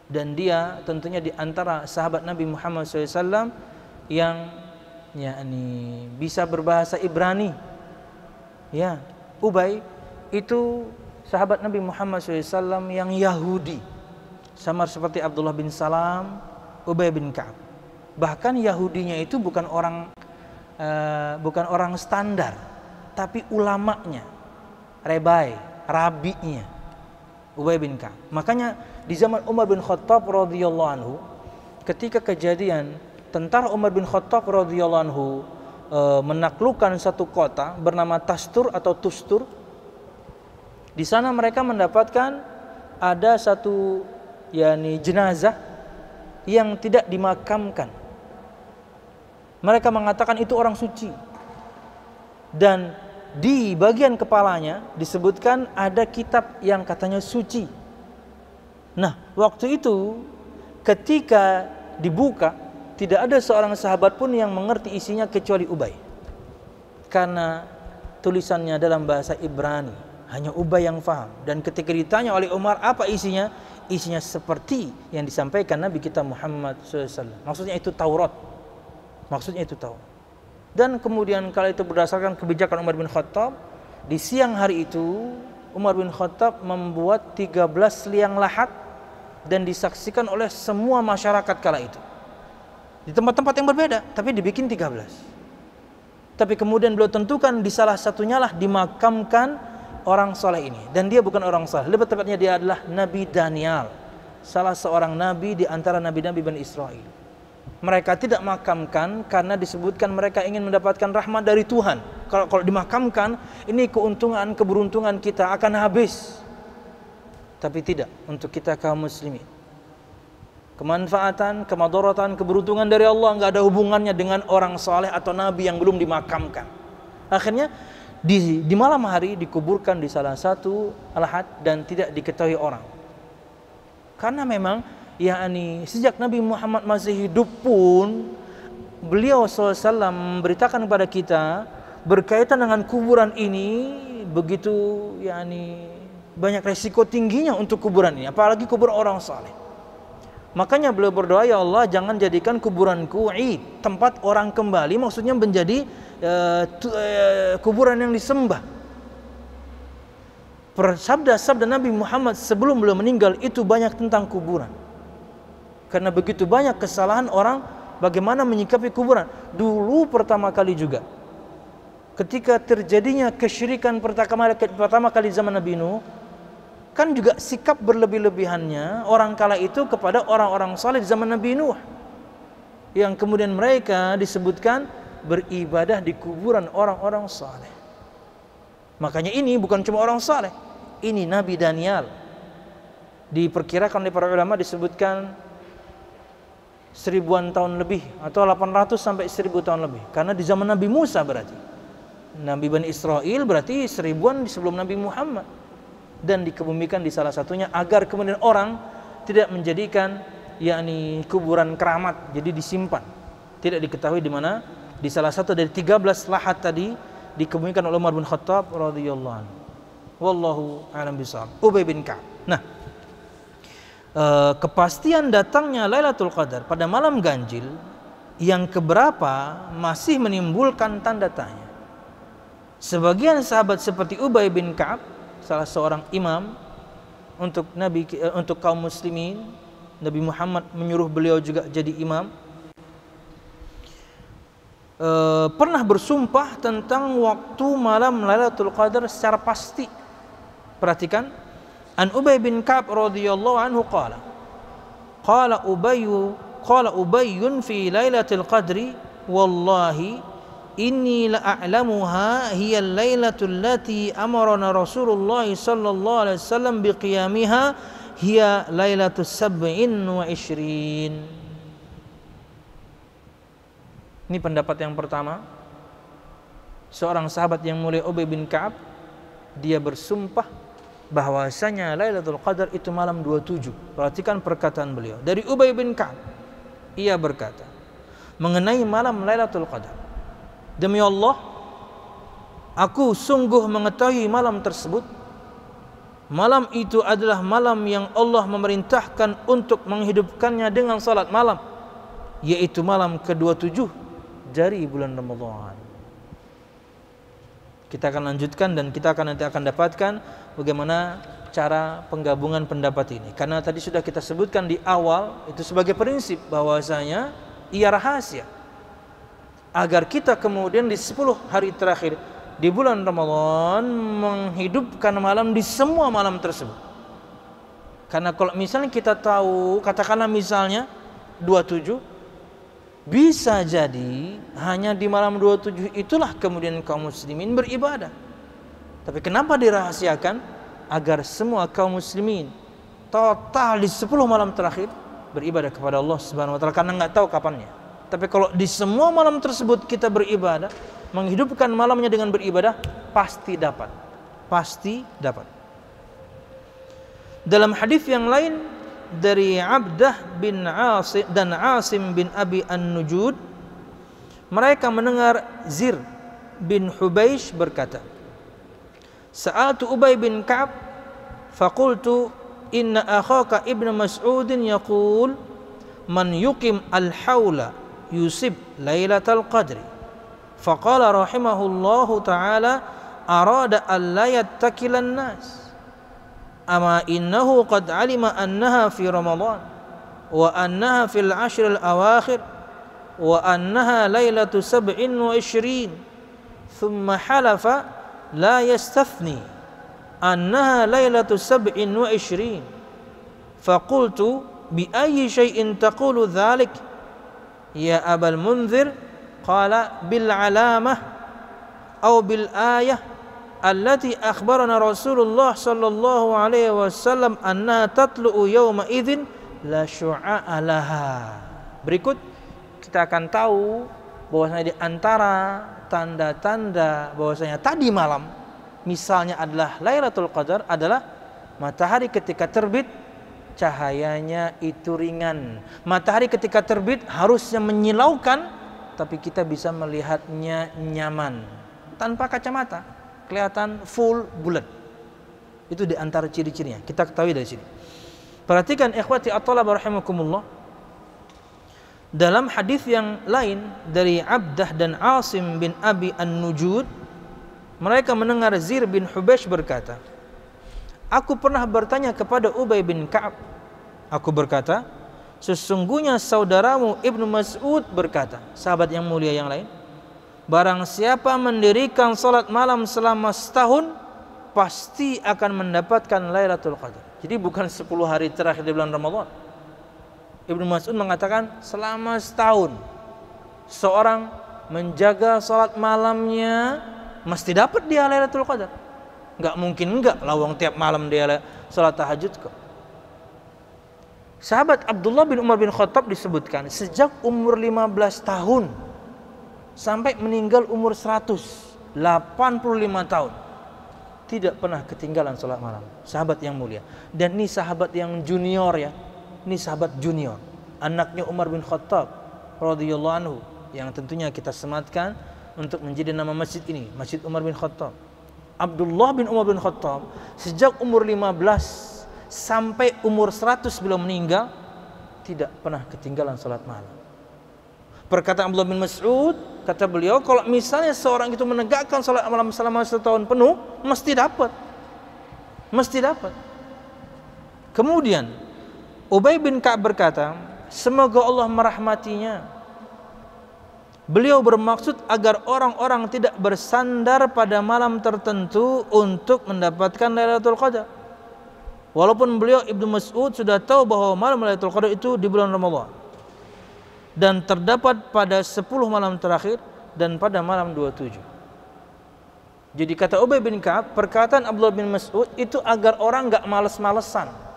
dan dia tentunya diantara sahabat Nabi Muhammad SAW yang bisa berbahasa Ibrani. Ya, Ubay itu sahabat Nabi Muhammad SAW yang Yahudi, sama seperti Abdullah bin Salam, Ubay bin Ka'ab. Bahkan Yahudinya itu bukan orang standar, tapi ulamanya, rabinya, Ubay bin Ka'ab. Makanya di zaman Umar bin Khattab radhiyallahu anhu, ketika kejadian tentara Umar bin Khattab radhiyallahu anhu menaklukkan satu kota bernama Tastur atau Tustur, di sana mereka mendapatkan ada satu jenazah yang tidak dimakamkan. Mereka mengatakan itu orang suci, dan di bagian kepalanya disebutkan ada kitab yang katanya suci. Nah, waktu itu ketika dibuka, tidak ada seorang sahabat pun yang mengerti isinya kecuali Ubay, karena tulisannya dalam bahasa Ibrani. Hanya Ubay yang faham. Dan ketika ditanya oleh Umar apa isinya, isinya seperti yang disampaikan Nabi kita Muhammad SAW. Maksudnya itu Taurat. Dan kemudian kala itu berdasarkan kebijakan Umar bin Khattab, di siang hari itu Umar bin Khattab membuat 13 liang lahat dan disaksikan oleh semua masyarakat kala itu. Di tempat-tempat yang berbeda, tapi dibikin 13. Tapi kemudian beliau tentukan di salah satunya lah dimakamkan orang soleh ini. Dan dia bukan orang soleh, lebih tepatnya dia adalah Nabi Daniel, salah seorang nabi di antara nabi-nabi Bani Israel. Mereka tidak makamkan karena disebutkan mereka ingin mendapatkan rahmat dari Tuhan. Kalau dimakamkan, ini keuntungan, keberuntungan kita akan habis. Tapi tidak, untuk kita kaum muslimin, kemanfaatan, kemadaratan, keberuntungan dari Allah enggak ada hubungannya dengan orang saleh atau nabi yang belum dimakamkan. Akhirnya di malam hari dikuburkan di salah satu lahat dan tidak diketahui orang. Karena memang sejak Nabi Muhammad masih hidup pun beliau SAW memberitakan kepada kita berkaitan dengan kuburan ini begitu banyak resiko tingginya untuk kuburan ini, apalagi kuburan orang saleh. Makanya beliau berdoa, ya Allah jangan jadikan kuburanku id, tempat orang kembali, maksudnya menjadi kuburan yang disembah. Sabda Nabi Muhammad sebelum beliau meninggal itu banyak tentang kuburan. Karena begitu banyak kesalahan orang bagaimana menyikapi kuburan. Dulu pertama kali juga, ketika terjadinya kesyirikan pertama kali zaman Nabi Nuh, kan juga sikap berlebih-lebihannya orang kala itu kepada orang-orang saleh di zaman Nabi Nuh, yang kemudian mereka disebutkan beribadah di kuburan orang-orang saleh. Makanya ini bukan cuma orang saleh, ini Nabi Daniel. Diperkirakan oleh para ulama disebutkan 1000-an tahun lebih atau 800 sampai 1000 tahun lebih. Karena di zaman Nabi Musa berarti Nabi Bani Israel berarti 1000-an sebelum Nabi Muhammad. Dan dikebumikan di salah satunya agar kemudian orang tidak menjadikan kuburan keramat, jadi disimpan, tidak diketahui di mana. Di salah satu dari 13 lahat tadi dikebumikan oleh Umar bin Khattab radhiyallahu anhu. Wallahu a'lam bishawab. Ubay bin Ka'ab. Nah, kepastian datangnya Lailatul Qadar pada malam ganjil yang keberapa masih menimbulkan tanda tanya. Sebagian sahabat seperti Ubay bin Ka'ab, salah seorang imam untuk kaum muslimin, Nabi Muhammad menyuruh beliau juga jadi imam, pernah bersumpah tentang waktu malam Lailatul Qadar secara pasti. Perhatikan, an Ubay bin Ka'ab radhiyallahu anhu qala Ubayyun fi Lailatul Qadri wallahi inni la'alamuha hiya al-lailatul lati amarana Rasulullah sallallahu alaihi wasallam biqiyamiha hiya lailatus 27. Ini pendapat yang pertama. Seorang sahabat yang mulia Ubay bin Ka'ab, dia bersumpah bahwasanya Lailatul Qadar itu malam 27. Perhatikan perkataan beliau. Dari Ubay bin Ka'ab, ia berkata mengenai malam Lailatul Qadar, demi Allah, aku sungguh mengetahui malam tersebut. Malam itu adalah malam yang Allah memerintahkan untuk menghidupkannya dengan salat malam. yaitu malam ke-27 dari bulan Ramadan. Kita akan lanjutkan dan kita nanti akan dapatkan bagaimana cara penggabungan pendapat ini. Karena tadi sudah kita sebutkan di awal itu sebagai prinsip bahwasanya ia rahasia. Agar kita kemudian di 10 hari terakhir di bulan Ramadan menghidupkan malam di semua malam tersebut. Karena kalau misalnya kita tahu, katakanlah misalnya 27, bisa jadi hanya di malam 27 itulah kemudian kaum muslimin beribadah. Tapi kenapa dirahasiakan? Agar semua kaum muslimin total di 10 malam terakhir beribadah kepada Allah Subhanahu wa taala, karena enggak tahu kapannya. Tapi kalau di semua malam tersebut kita beribadah, menghidupkan malamnya dengan beribadah, pasti dapat. Pasti dapat. Dalam hadis yang lain dari Abdah bin Asim dan Asim bin Abi An-Nujud, mereka mendengar Zir bin Hubaish berkata, Sa'altu Ubay bin Ka'ab faqultu inna akhaka Ibnu Mas'udin yaqul man yuqim al-hawla yusib lailatal qadri. Faqala rahimahullahu ta'ala arada an la yattakilan nas. Ama innahu qad alima annaha fi Ramadan wa annaha fil ashr al-awakhir wa annaha lailatu 27 thumma halafa la yastathni annaha lailatu 27. Faqultu bi ayyi shay'in taqulu dhalik ya Abal Munzir? Qala bil alamah aw bil ayah allati akhbarana Rasulullah sallallahu alaihi wasallam annaha tatlu'u yawma idzin la syu'a laha. Berikut kita akan tahu bahwasanya di antara tanda-tanda bahwasanya tadi malam misalnya adalah Lailatul Qadar adalah matahari ketika terbit cahayanya itu ringan. Matahari ketika terbit harusnya menyilaukan, tapi kita bisa melihatnya nyaman tanpa kacamata, kelihatan full bulat. Itu di antara ciri-cirinya. Kita ketahui dari sini. Perhatikan ikhwati at-thalaba rahimakumullah. Dalam hadis yang lain dari Abdah dan Asim bin Abi An-Nujud, mereka mendengar Zir bin Hubaish berkata, aku pernah bertanya kepada Ubay bin Ka'ab. Aku berkata, sesungguhnya saudaramu Ibnu Mas'ud berkata, sahabat yang mulia yang lain, barang siapa mendirikan salat malam selama setahun, pasti akan mendapatkan Lailatul Qadar. Jadi bukan 10 hari terakhir di bulan Ramadan. Ibnu Mas'ud mengatakan selama setahun seorang menjaga salat malamnya mesti dapat dia Lailatul Qadar. Enggak mungkin enggak, lawang tiap malam dia salat tahajud kok. Sahabat Abdullah bin Umar bin Khattab disebutkan sejak umur 15 tahun sampai meninggal umur 185 tahun tidak pernah ketinggalan salat malam. Sahabat yang mulia. Dan ini sahabat yang junior ya. Ini sahabat junior, anaknya Umar bin Khattab radhiyallahu anhu, yang tentunya kita sematkan untuk menjadi nama masjid ini, Masjid Umar bin Khattab. Abdullah bin Umar bin Khattab sejak umur 15 sampai umur 100 belum meninggal tidak pernah ketinggalan salat malam. Perkataan Abdullah bin Mas'ud, kata beliau, kalau misalnya seorang itu menegakkan salat malam selama setahun penuh, mesti dapat. Mesti dapat. Kemudian Ubay bin Ka'ab berkata, semoga Allah merahmatinya. Beliau bermaksud agar orang-orang tidak bersandar pada malam tertentu untuk mendapatkan Lailatul Qadar. Walaupun beliau Ibnu Mas'ud sudah tahu bahwa malam Lailatul Qadar itu di bulan Ramadan dan terdapat pada 10 malam terakhir dan pada malam 27. Jadi kata Ubay bin Ka'ab, perkataan Abdullah bin Mas'ud itu agar orang enggak males-malesan.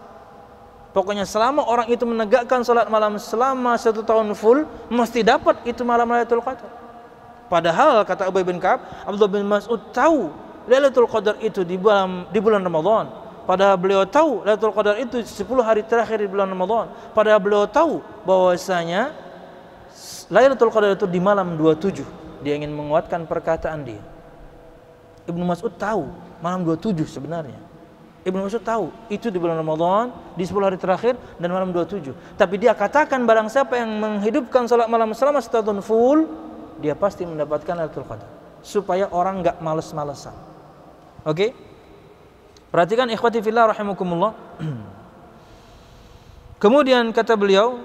Pokoknya selama orang itu menegakkan salat malam selama 1 tahun full, mesti dapat itu malam Lailatul Qadar. Padahal kata Ubay bin Ka'ab, Abdullah bin Mas'ud tahu Lailatul Qadar itu di bulan Ramadan. Padahal beliau tahu Lailatul Qadar itu 10 hari terakhir di bulan Ramadan. Padahal beliau tahu bahwasanya Lailatul Qadar itu di malam 27. Dia ingin menguatkan perkataan dia. Ibnu Mas'ud tahu malam 27 sebenarnya. Ibnu Mas'ud tahu itu di bulan Ramadan, di 10 hari terakhir dan malam 27. Tapi dia katakan barang siapa yang menghidupkan salat malam selama setahun full, dia pasti mendapatkan Lailatul Qadar. Supaya orang enggak males-malesan. Oke? Perhatikan ikhwati fillah rahimakumullah. Kemudian kata beliau,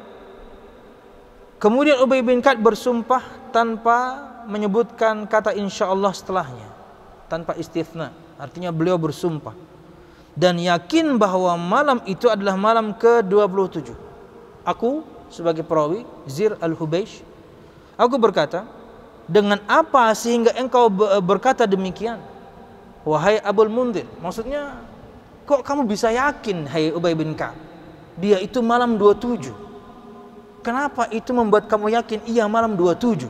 kemudian Ubay bin Ka'ab bersumpah tanpa menyebutkan kata insyaallah setelahnya, tanpa istitsna. Artinya beliau bersumpah dan yakin bahwa malam itu adalah malam ke-27. Aku sebagai perawi Zir al-Hubaish, aku berkata, dengan apa sehingga engkau berkata demikian, wahai Abul Mundhir? Maksudnya, kok kamu bisa yakin, hai Ubay bin Ka'ab, dia itu malam 27? Kenapa itu membuat kamu yakin iya malam 27?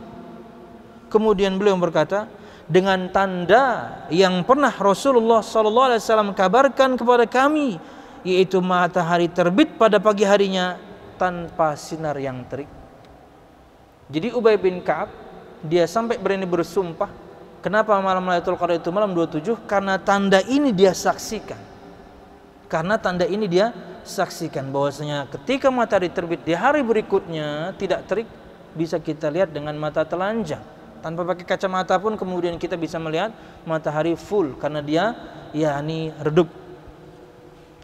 Kemudian beliau berkata, dengan tanda yang pernah Rasulullah SAW kabarkan kepada kami, yaitu matahari terbit pada pagi harinya tanpa sinar yang terik. Jadi Ubay bin Ka'ab dia sampai berani bersumpah, kenapa malam Lailatul Qadar itu malam 27? Karena tanda ini dia saksikan. Karena tanda ini dia saksikan bahwasanya ketika matahari terbit di hari berikutnya tidak terik, bisa kita lihat dengan mata telanjang. Tanpa pakai kacamata pun kemudian kita bisa melihat matahari full karena dia yakni redup.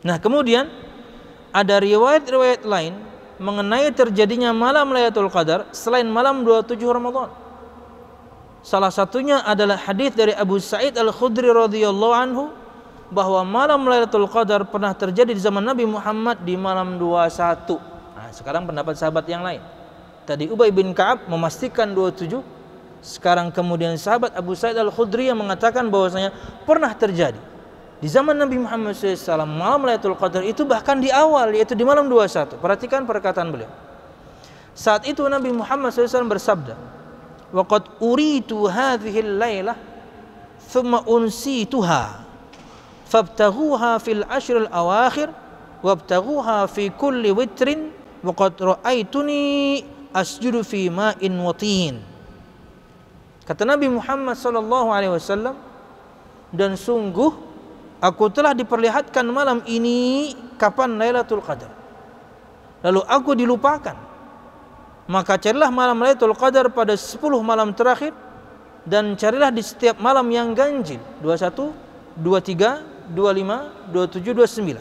Nah, kemudian ada riwayat-riwayat lain mengenai terjadinya malam Lailatul Qadar selain malam 27 Ramadan. Salah satunya adalah hadis dari Abu Sa'id Al-Khudri radhiyallahu anhu bahwa malam Lailatul Qadar pernah terjadi di zaman Nabi Muhammad di malam 21. Nah, sekarang pendapat sahabat yang lain. Tadi Ubay bin Ka'ab memastikan 27. Sekarang kemudian sahabat Abu Sa'id Al-Khudri yang mengatakan bahwasanya pernah terjadi di zaman Nabi Muhammad SAW malam Lailatul Qadar itu bahkan di awal, yaitu di malam 21. Perhatikan perkataan beliau. Saat itu Nabi Muhammad SAW bersabda, "Waqad uritu hadhihi al-lailah thumma unsituha fabtaghuha fil ashr al-awakhir wabtaghuha fi kulli witrin waqad ra'aituni asjudu fi ma'in wa tin." Kata Nabi Muhammad SAW, dan sungguh aku telah diperlihatkan malam ini kapan Lailatul Qadar, lalu aku dilupakan. Maka carilah malam Lailatul Qadar pada 10 malam terakhir, dan carilah di setiap malam yang ganjil, 21, 23, 25, 27, 29.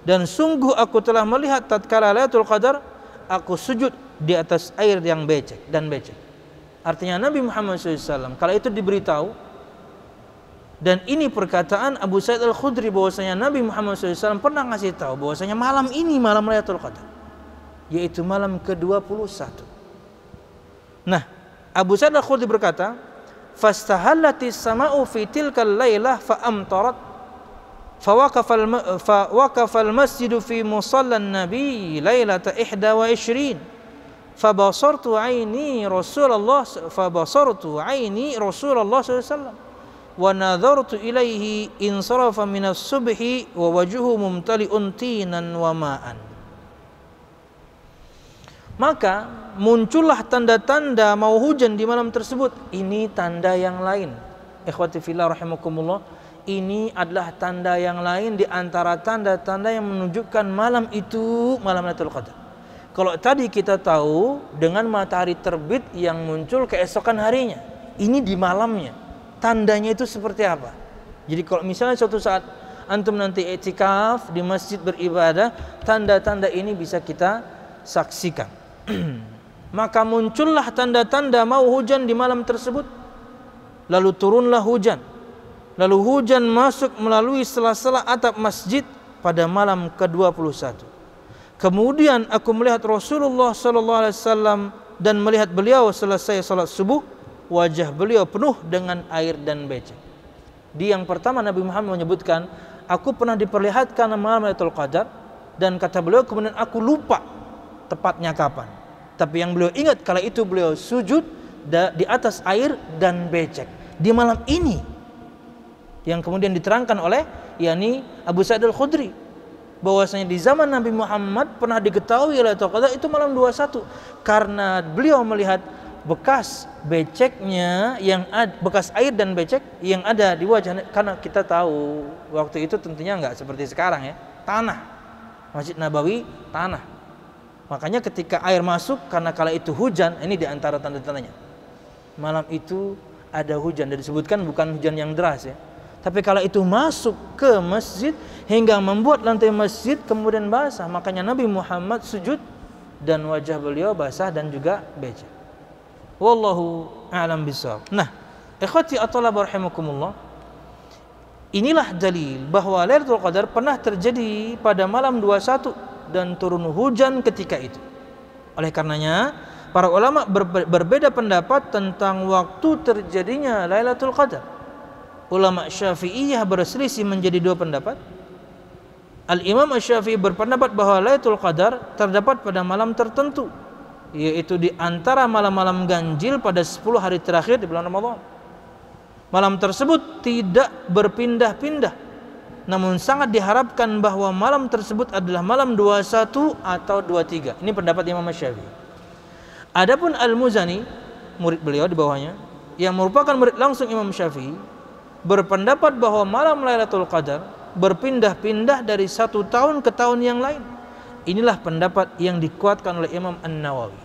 Dan sungguh aku telah melihat tatkala Lailatul Qadar aku sujud di atas air yang becek dan becek. Artinya Nabi Muhammad SAW kala itu diberitahu, dan ini perkataan Abu Sa'id Al-Khudri bahwasanya Nabi Muhammad SAW pernah ngasih tahu bahwasanya malam ini malam Lailatul Qadar, yaitu malam ke-21. Nah, Abu Sa'id Al-Khudri berkata, "Fastahallatis sama'u fi tilkal lailah fa amtarat fawaqafa al-masjidu fi musallan nabi lailata 21 fabasartu aini Rasulullah SAW wa nadhartu ilaihi insarafa minas subhi wa wajhuhu mumtali'un tinan wa ma'an." Maka muncullah tanda-tanda mau hujan di malam tersebut. Ini tanda yang lain. Ikhwati fillah rahimakumullah, ini adalah tanda yang lain di antara tanda-tanda yang menunjukkan malam itu malam Lailatul Qadar. Kalau tadi kita tahu dengan matahari terbit yang muncul keesokan harinya, ini di malamnya. Tandanya itu seperti apa? Jadi kalau misalnya suatu saat antum nanti i'tikaf di masjid beribadah, tanda-tanda ini bisa kita saksikan. Maka muncullah tanda-tanda mau hujan di malam tersebut. Lalu turunlah hujan. Lalu hujan masuk melalui sela-sela atap masjid pada malam ke-21. Kemudian aku melihat Rasulullah SAW dan melihat beliau selesai salat subuh, wajah beliau penuh dengan air dan becek. Di yang pertama Nabi Muhammad menyebutkan, aku pernah diperlihatkan malam Lailatul Qadar, dan kata beliau kemudian aku lupa tepatnya kapan. Tapi yang beliau ingat kala itu beliau sujud di atas air dan becek di malam ini, yang kemudian diterangkan oleh yakni Abu Sa'id Al-Khudri bahwasanya di zaman Nabi Muhammad pernah diketahui Lailatul Qadar itu malam 21 karena beliau melihat bekas beceknya bekas air dan becek yang ada di wajah, karena kita tahu waktu itu tentunya enggak seperti sekarang ya, tanah. Masjid Nabawi tanah. Makanya ketika air masuk, karena kala itu hujan, ini di antara tanda-tandanya. Malam itu ada hujan, dan disebutkan bukan hujan yang deras ya. Tapi kala itu masuk ke masjid hingga membuat lantai masjid kemudian basah, makanya Nabi Muhammad sujud dan wajah beliau basah dan juga becek. Wallahu a'lam bishawab. Nah, ikhwati at-thalaba rahimakumullah, inilah dalil bahwa Lailatul Qadar pernah terjadi pada malam 21 dan turun hujan ketika itu. Oleh karenanya, para ulama berbeda pendapat tentang waktu terjadinya Lailatul Qadar. Ulama Syafi'iyah berselisih menjadi dua pendapat. Al-Imam Asy-Syafi'i berpendapat bahwa Lailatul Qadar terdapat pada malam tertentu, yaitu di antara malam-malam ganjil pada 10 hari terakhir di bulan Ramadan. Malam tersebut tidak berpindah-pindah, namun sangat diharapkan bahwa malam tersebut adalah malam 21 atau 23. Ini pendapat Imam Asy-Syafi'i. Adapun Al-Muzani, murid beliau di bawahnya, yang merupakan murid langsung Imam Syafi'i, berpendapat bahwa malam Lailatul Qadar berpindah-pindah dari satu tahun ke tahun yang lain. Inilah pendapat yang dikuatkan oleh Imam An-Nawawi.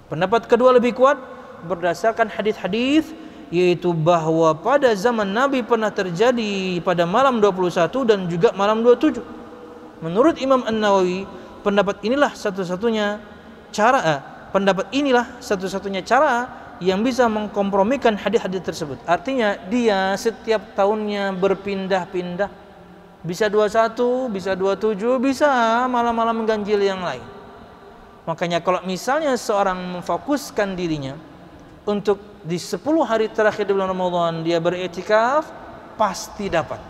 Pendapat kedua lebih kuat berdasarkan hadis-hadis, yaitu bahwa pada zaman Nabi pernah terjadi pada malam 21 dan juga malam 27. Menurut Imam An-Nawawi, pendapat inilah satu-satunya cara yang bisa mengkompromikan hadis-hadis tersebut. Artinya dia setiap tahunnya berpindah-pindah, bisa 21, bisa 27, bisa malam-malam ganjil yang lain. Makanya kalau misalnya seorang memfokuskan dirinya untuk di 10 hari terakhir di bulan Ramadan dia beriktikaf, pasti dapat.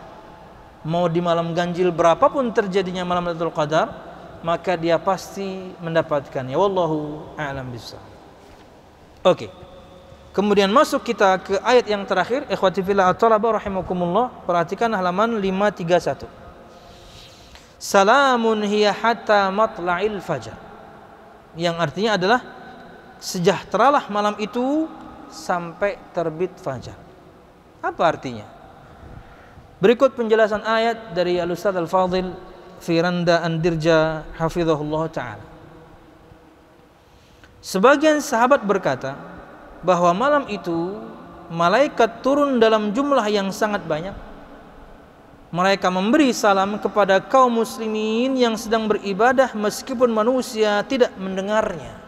Mau di malam ganjil berapapun terjadinya malam Lailatul Qadar, maka dia pasti mendapatkannya. Wallahu a'lam bishawab. Oke. Kemudian masuk kita ke ayat yang terakhir, ikhwati fillah at-thalaba rahimakumullah, perhatikan halaman 531. Salamun hiya hatta matla'il fajar. Yang artinya adalah sejahteralah malam itu sampai terbit fajar. Apa artinya? Berikut penjelasan ayat dari Al-Ustaz Al-Fadhil Firanda Andirja hafizahullah ta'ala. Sebagian sahabat berkata bahwa malam itu malaikat turun dalam jumlah yang sangat banyak. Mereka memberi salam kepada kaum muslimin yang sedang beribadah meskipun manusia tidak mendengarnya.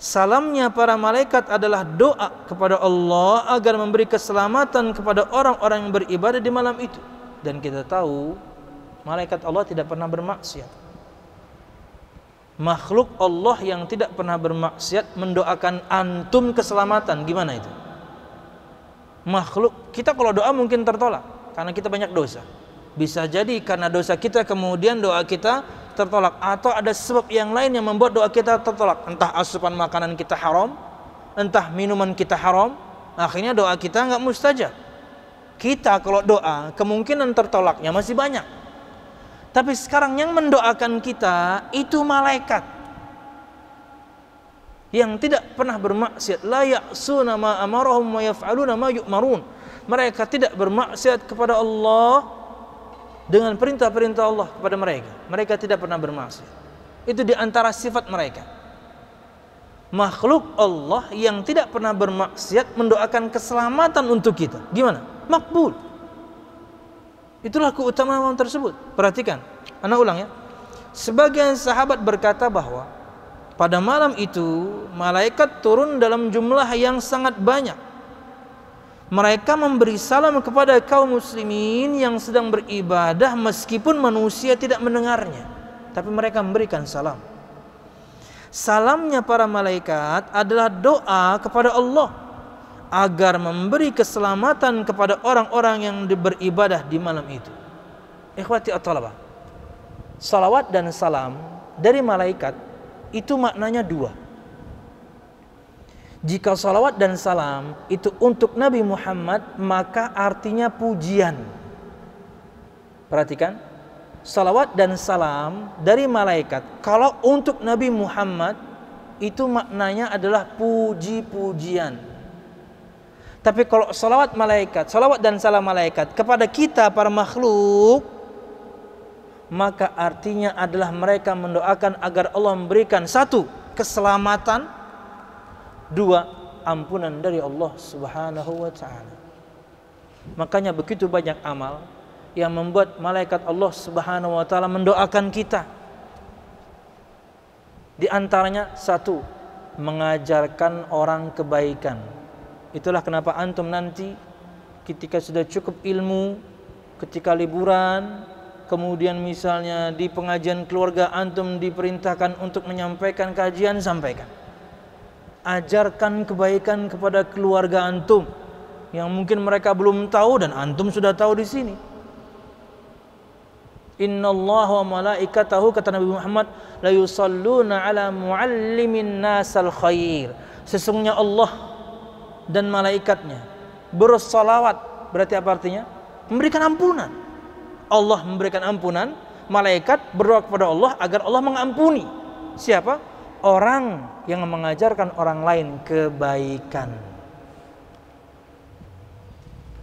Salamnya para malaikat adalah doa kepada Allah agar memberi keselamatan kepada orang-orang yang beribadah di malam itu. Dan kita tahu malaikat Allah tidak pernah bermaksiat. Makhluk Allah yang tidak pernah bermaksiat mendoakan antum keselamatan, gimana itu? Makhluk kita kalau doa mungkin tertolak karena kita banyak dosa. Bisa jadi karena dosa kita kemudian doa kita tertolak, atau ada sebab yang lain yang membuat doa kita tertolak. Entah asupan makanan kita haram, entah minuman kita haram, akhirnya doa kita nggak mustajab. Kita kalau doa kemungkinan tertolaknya masih banyak. Tapi sekarang yang mendoakan kita itu malaikat yang tidak pernah bermaksiat. La ya'suna ma amarahum wa yaf'aluna ma yu'marun. Mereka tidak bermaksiat kepada Allah dengan perintah-perintah Allah kepada mereka. Mereka tidak pernah bermaksiat. Itu di antara sifat mereka. Makhluk Allah yang tidak pernah bermaksiat mendoakan keselamatan untuk kita. Gimana? Makbul. Itulah keutamaan tersebut. Perhatikan, ana ulang ya. Sebagian sahabat berkata bahwa pada malam itu malaikat turun dalam jumlah yang sangat banyak. Mereka memberi salam kepada kaum muslimin yang sedang beribadah meskipun manusia tidak mendengarnya, tapi mereka memberikan salam. Salamnya para malaikat adalah doa kepada Allah agar memberi keselamatan kepada orang-orang yang beribadah di malam itu. Ikhwati at-thalabah, salawat dan salam dari malaikat itu maknanya dua. Jika salawat dan salam itu untuk Nabi Muhammad, maka artinya pujian. Perhatikan, salawat dan salam dari malaikat kalau untuk Nabi Muhammad itu maknanya adalah puji-pujian. Tapi kalau salawat dan salam malaikat kepada kita para makhluk, maka artinya adalah mereka mendoakan agar Allah memberikan satu, keselamatan, dua, ampunan dari Allah Subhanahu wa taala. Makanya begitu banyak amal yang membuat malaikat Allah Subhanahu wa taala mendoakan kita. Di antaranya satu, mengajarkan orang kebaikan. Itulah kenapa antum nanti ketika sudah cukup ilmu, ketika liburan, kemudian misalnya di pengajian keluarga antum diperintahkan untuk menyampaikan kajian, sampaikan. Ajarkan kebaikan kepada keluarga antum yang mungkin mereka belum tahu dan antum sudah tahu di sini. Innallaha wa malaikatahu, kata Nabi Muhammad, la yusalluna ala muallimin nasal khair. Sesungguhnya Allah dan malaikatnya bersalawat. Berarti apa artinya? Memberikan ampunan. Allah memberikan ampunan, malaikat berdoa kepada Allah agar Allah mengampuni. Siapa? Orang yang mengajarkan orang lain kebaikan.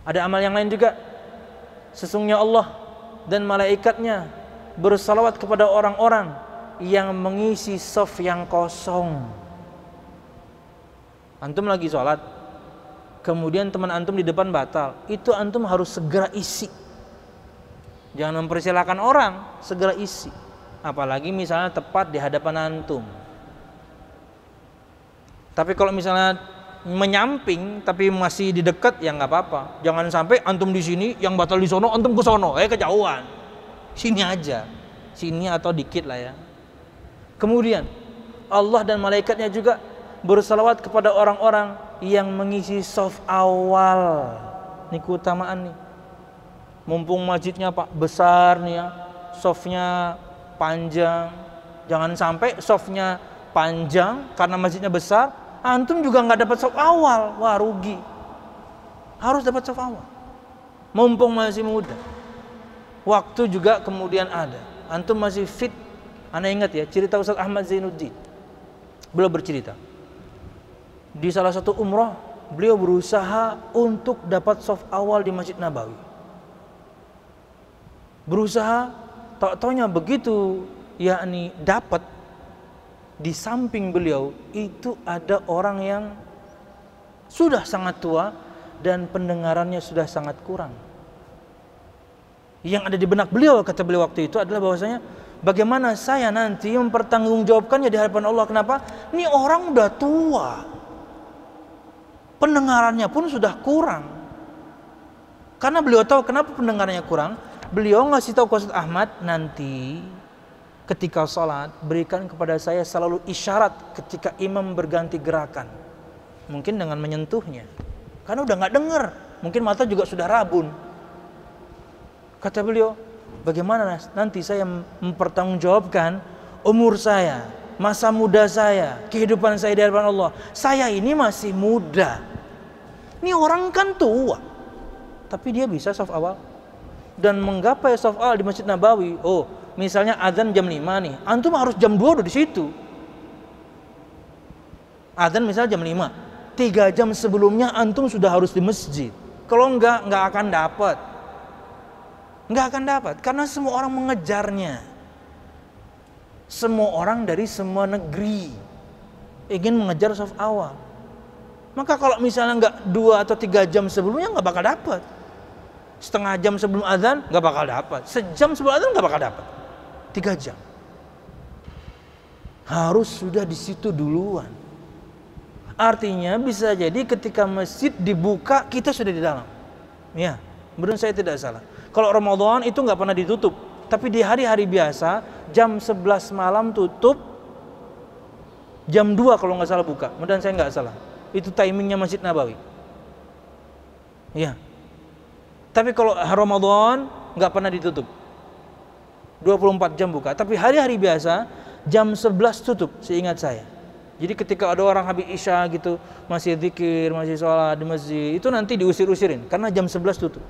Ada amal yang lain juga. Sesungguhnya Allah dan malaikatnya bersalawat kepada orang-orang yang mengisi shaf yang kosong. Antum lagi sholat, kemudian teman antum di depan batal, itu antum harus segera isi. Jangan mempersilahkan orang, segera isi. Apalagi misalnya tepat di hadapan antum. Tapi kalau misalnya menyamping tapi masih di dekat, ya nggak apa-apa. Jangan sampai antum di sini, yang batal di sono, antum ke sono, kejauhan. Sini aja, sini atau dikit lah ya. Kemudian Allah dan malaikatnya juga bersalawat kepada orang-orang yang mengisi shaf awal. Ini keutamaan nih. Mumpung masjidnya Pak besar nih ya, shafnya panjang. Jangan sampai shafnya panjang karena masjidnya besar, antum juga nggak dapat shaf awal. Wah, rugi. Harus dapat shaf awal. Mumpung masih muda. Waktu juga kemudian ada. Antum masih fit. Anda ingat ya cerita Ustaz Ahmad Zainuddin. Beliau bercerita. Di salah satu umrah, beliau berusaha untuk dapat shaf awal di Masjid Nabawi. Berusaha, tak taunya begitu, yakni dapat, di samping beliau itu ada orang yang sudah sangat tua dan pendengarannya sudah sangat kurang. Yang ada di benak beliau, kata beliau waktu itu adalah bahwasanya bagaimana saya nanti mempertanggungjawabkannya di hadapan Allah. Kenapa? Ini orang udah tua, pendengarannya pun sudah kurang. Karena beliau tahu kenapa pendengarannya kurang. Beliau ngasih tahu ke Ustaz Ahmad, nanti ketika sholat berikan kepada saya selalu isyarat ketika imam berganti gerakan. Mungkin dengan menyentuhnya, karena udah nggak dengar, mungkin mata juga sudah rabun. Kata beliau, bagaimana nanti saya mempertanggungjawabkan umur saya, masa muda saya, kehidupan saya di hadapan Allah. Saya ini masih muda. Ini orang kan tua, tapi dia bisa shaf awal dan menggapai shaf awal di Masjid Nabawi. Oh, misalnya azan jam 5 nih, antum harus jam 2 udah di situ. Azan misalnya jam 5, 3 jam sebelumnya antum sudah harus di masjid. Kalau enggak akan dapat. Enggak akan dapat karena semua orang mengejarnya. Semua orang dari semua negeri ingin mengejar shaf awal. Maka kalau misalnya enggak 2 atau 3 jam sebelumnya enggak bakal dapat. Setengah jam sebelum azan enggak bakal dapat. Sejam sebelum azan enggak bakal dapat. 3 jam. Harus sudah di situ duluan. Artinya bisa jadi ketika masjid dibuka kita sudah di dalam. Ya, menurut saya tidak salah. Kalau Ramadan itu nggak pernah ditutup, tapi di hari-hari biasa jam 11 malam tutup, jam 2 kalau nggak salah buka. Mudah-mudahan saya nggak salah. Itu timingnya Masjid Nabawi. Ya. Tapi kalau Ramadan nggak pernah ditutup, 24 jam buka. Tapi hari-hari biasa jam 11 tutup, seingat saya. Jadi ketika ada orang habis isya gitu masih zikir, masih sholat di masjid, itu nanti diusir-usirin karena jam 11 tutup.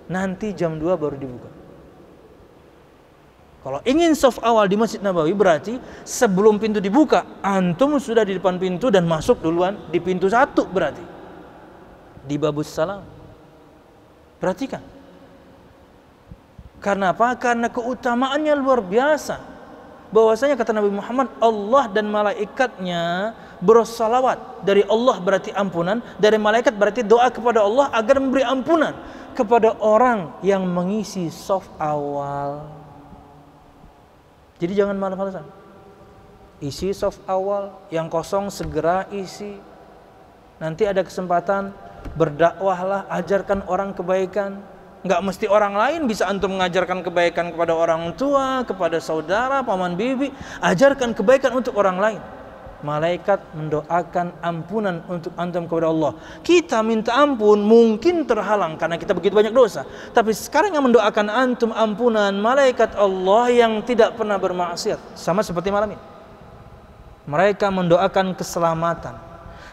Nanti jam 2 baru dibuka. Kalau ingin saf awal di Masjid Nabawi berarti sebelum pintu dibuka, antum sudah di depan pintu dan masuk duluan di pintu 1 berarti. Di babus salam. Perhatikan. Karena apa? Karena keutamaannya luar biasa. Bahwasanya kata Nabi Muhammad, Allah dan malaikatnya bersalawat. Dari Allah berarti ampunan, dari malaikat berarti doa kepada Allah agar memberi ampunan kepada orang yang mengisi saf awal. Jadi jangan malas-malasan. Isi saf awal, yang kosong segera isi. Nanti ada kesempatan berdakwahlah, ajarkan orang kebaikan. Enggak mesti orang lain, bisa antum mengajarkan kebaikan kepada orang tua, kepada saudara, paman bibi, ajarkan kebaikan untuk orang lain. Malaikat mendoakan ampunan untuk antum kepada Allah. Kita minta ampun mungkin terhalang karena kita begitu banyak dosa. Tapi sekarang yang mendoakan antum ampunan malaikat Allah yang tidak pernah bermaksiat. Sama seperti malam ini. Mereka mendoakan keselamatan.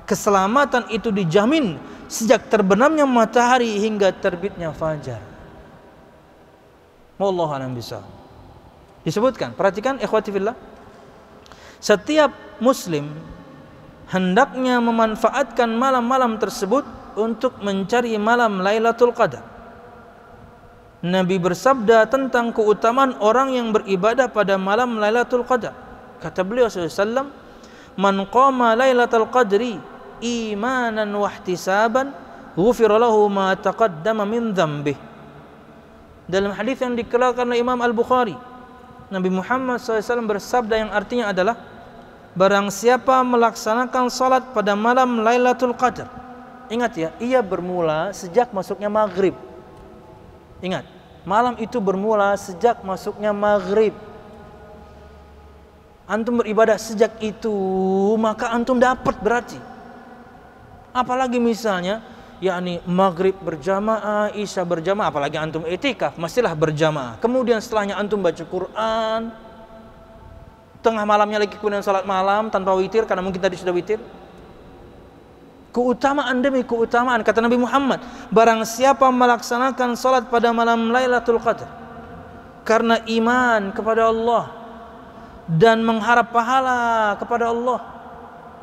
Keselamatan itu dijamin sejak terbenamnya matahari hingga terbitnya fajar. Wallahu a'lam bishawab. Disebutkan, perhatikan ikhwati fillah. Setiap muslim hendaknya memanfaatkan malam-malam tersebut untuk mencari malam Lailatul Qadar. Nabi bersabda tentang keutamaan orang yang beribadah pada malam Lailatul Qadar. Kata beliau SAW, "Man qama Lailatul Qadri imanan wa ihtisaban, ghufira lahu ma taqaddama min dhanbih." Dalam hadis yang dikeluarkan oleh Imam Al-Bukhari, Nabi Muhammad SAW bersabda yang artinya adalah, barang siapa melaksanakan salat pada malam Lailatul Qadar. Ingat ya, ia bermula sejak masuknya maghrib. Ingat, malam itu bermula sejak masuknya maghrib. Antum beribadah sejak itu, maka antum dapat berarti. Apalagi misalnya, yakni maghrib berjamaah, isya berjamaah, apalagi antum i'tikaf, mestilah berjamaah. Kemudian setelahnya antum baca Quran. Tengah malamnya lagi kemudian salat malam tanpa witir karena mungkin tadi sudah witir. Keutamaan demi keutamaan, kata Nabi Muhammad, barang siapa melaksanakan salat pada malam Lailatul Qadar karena iman kepada Allah dan mengharap pahala kepada Allah.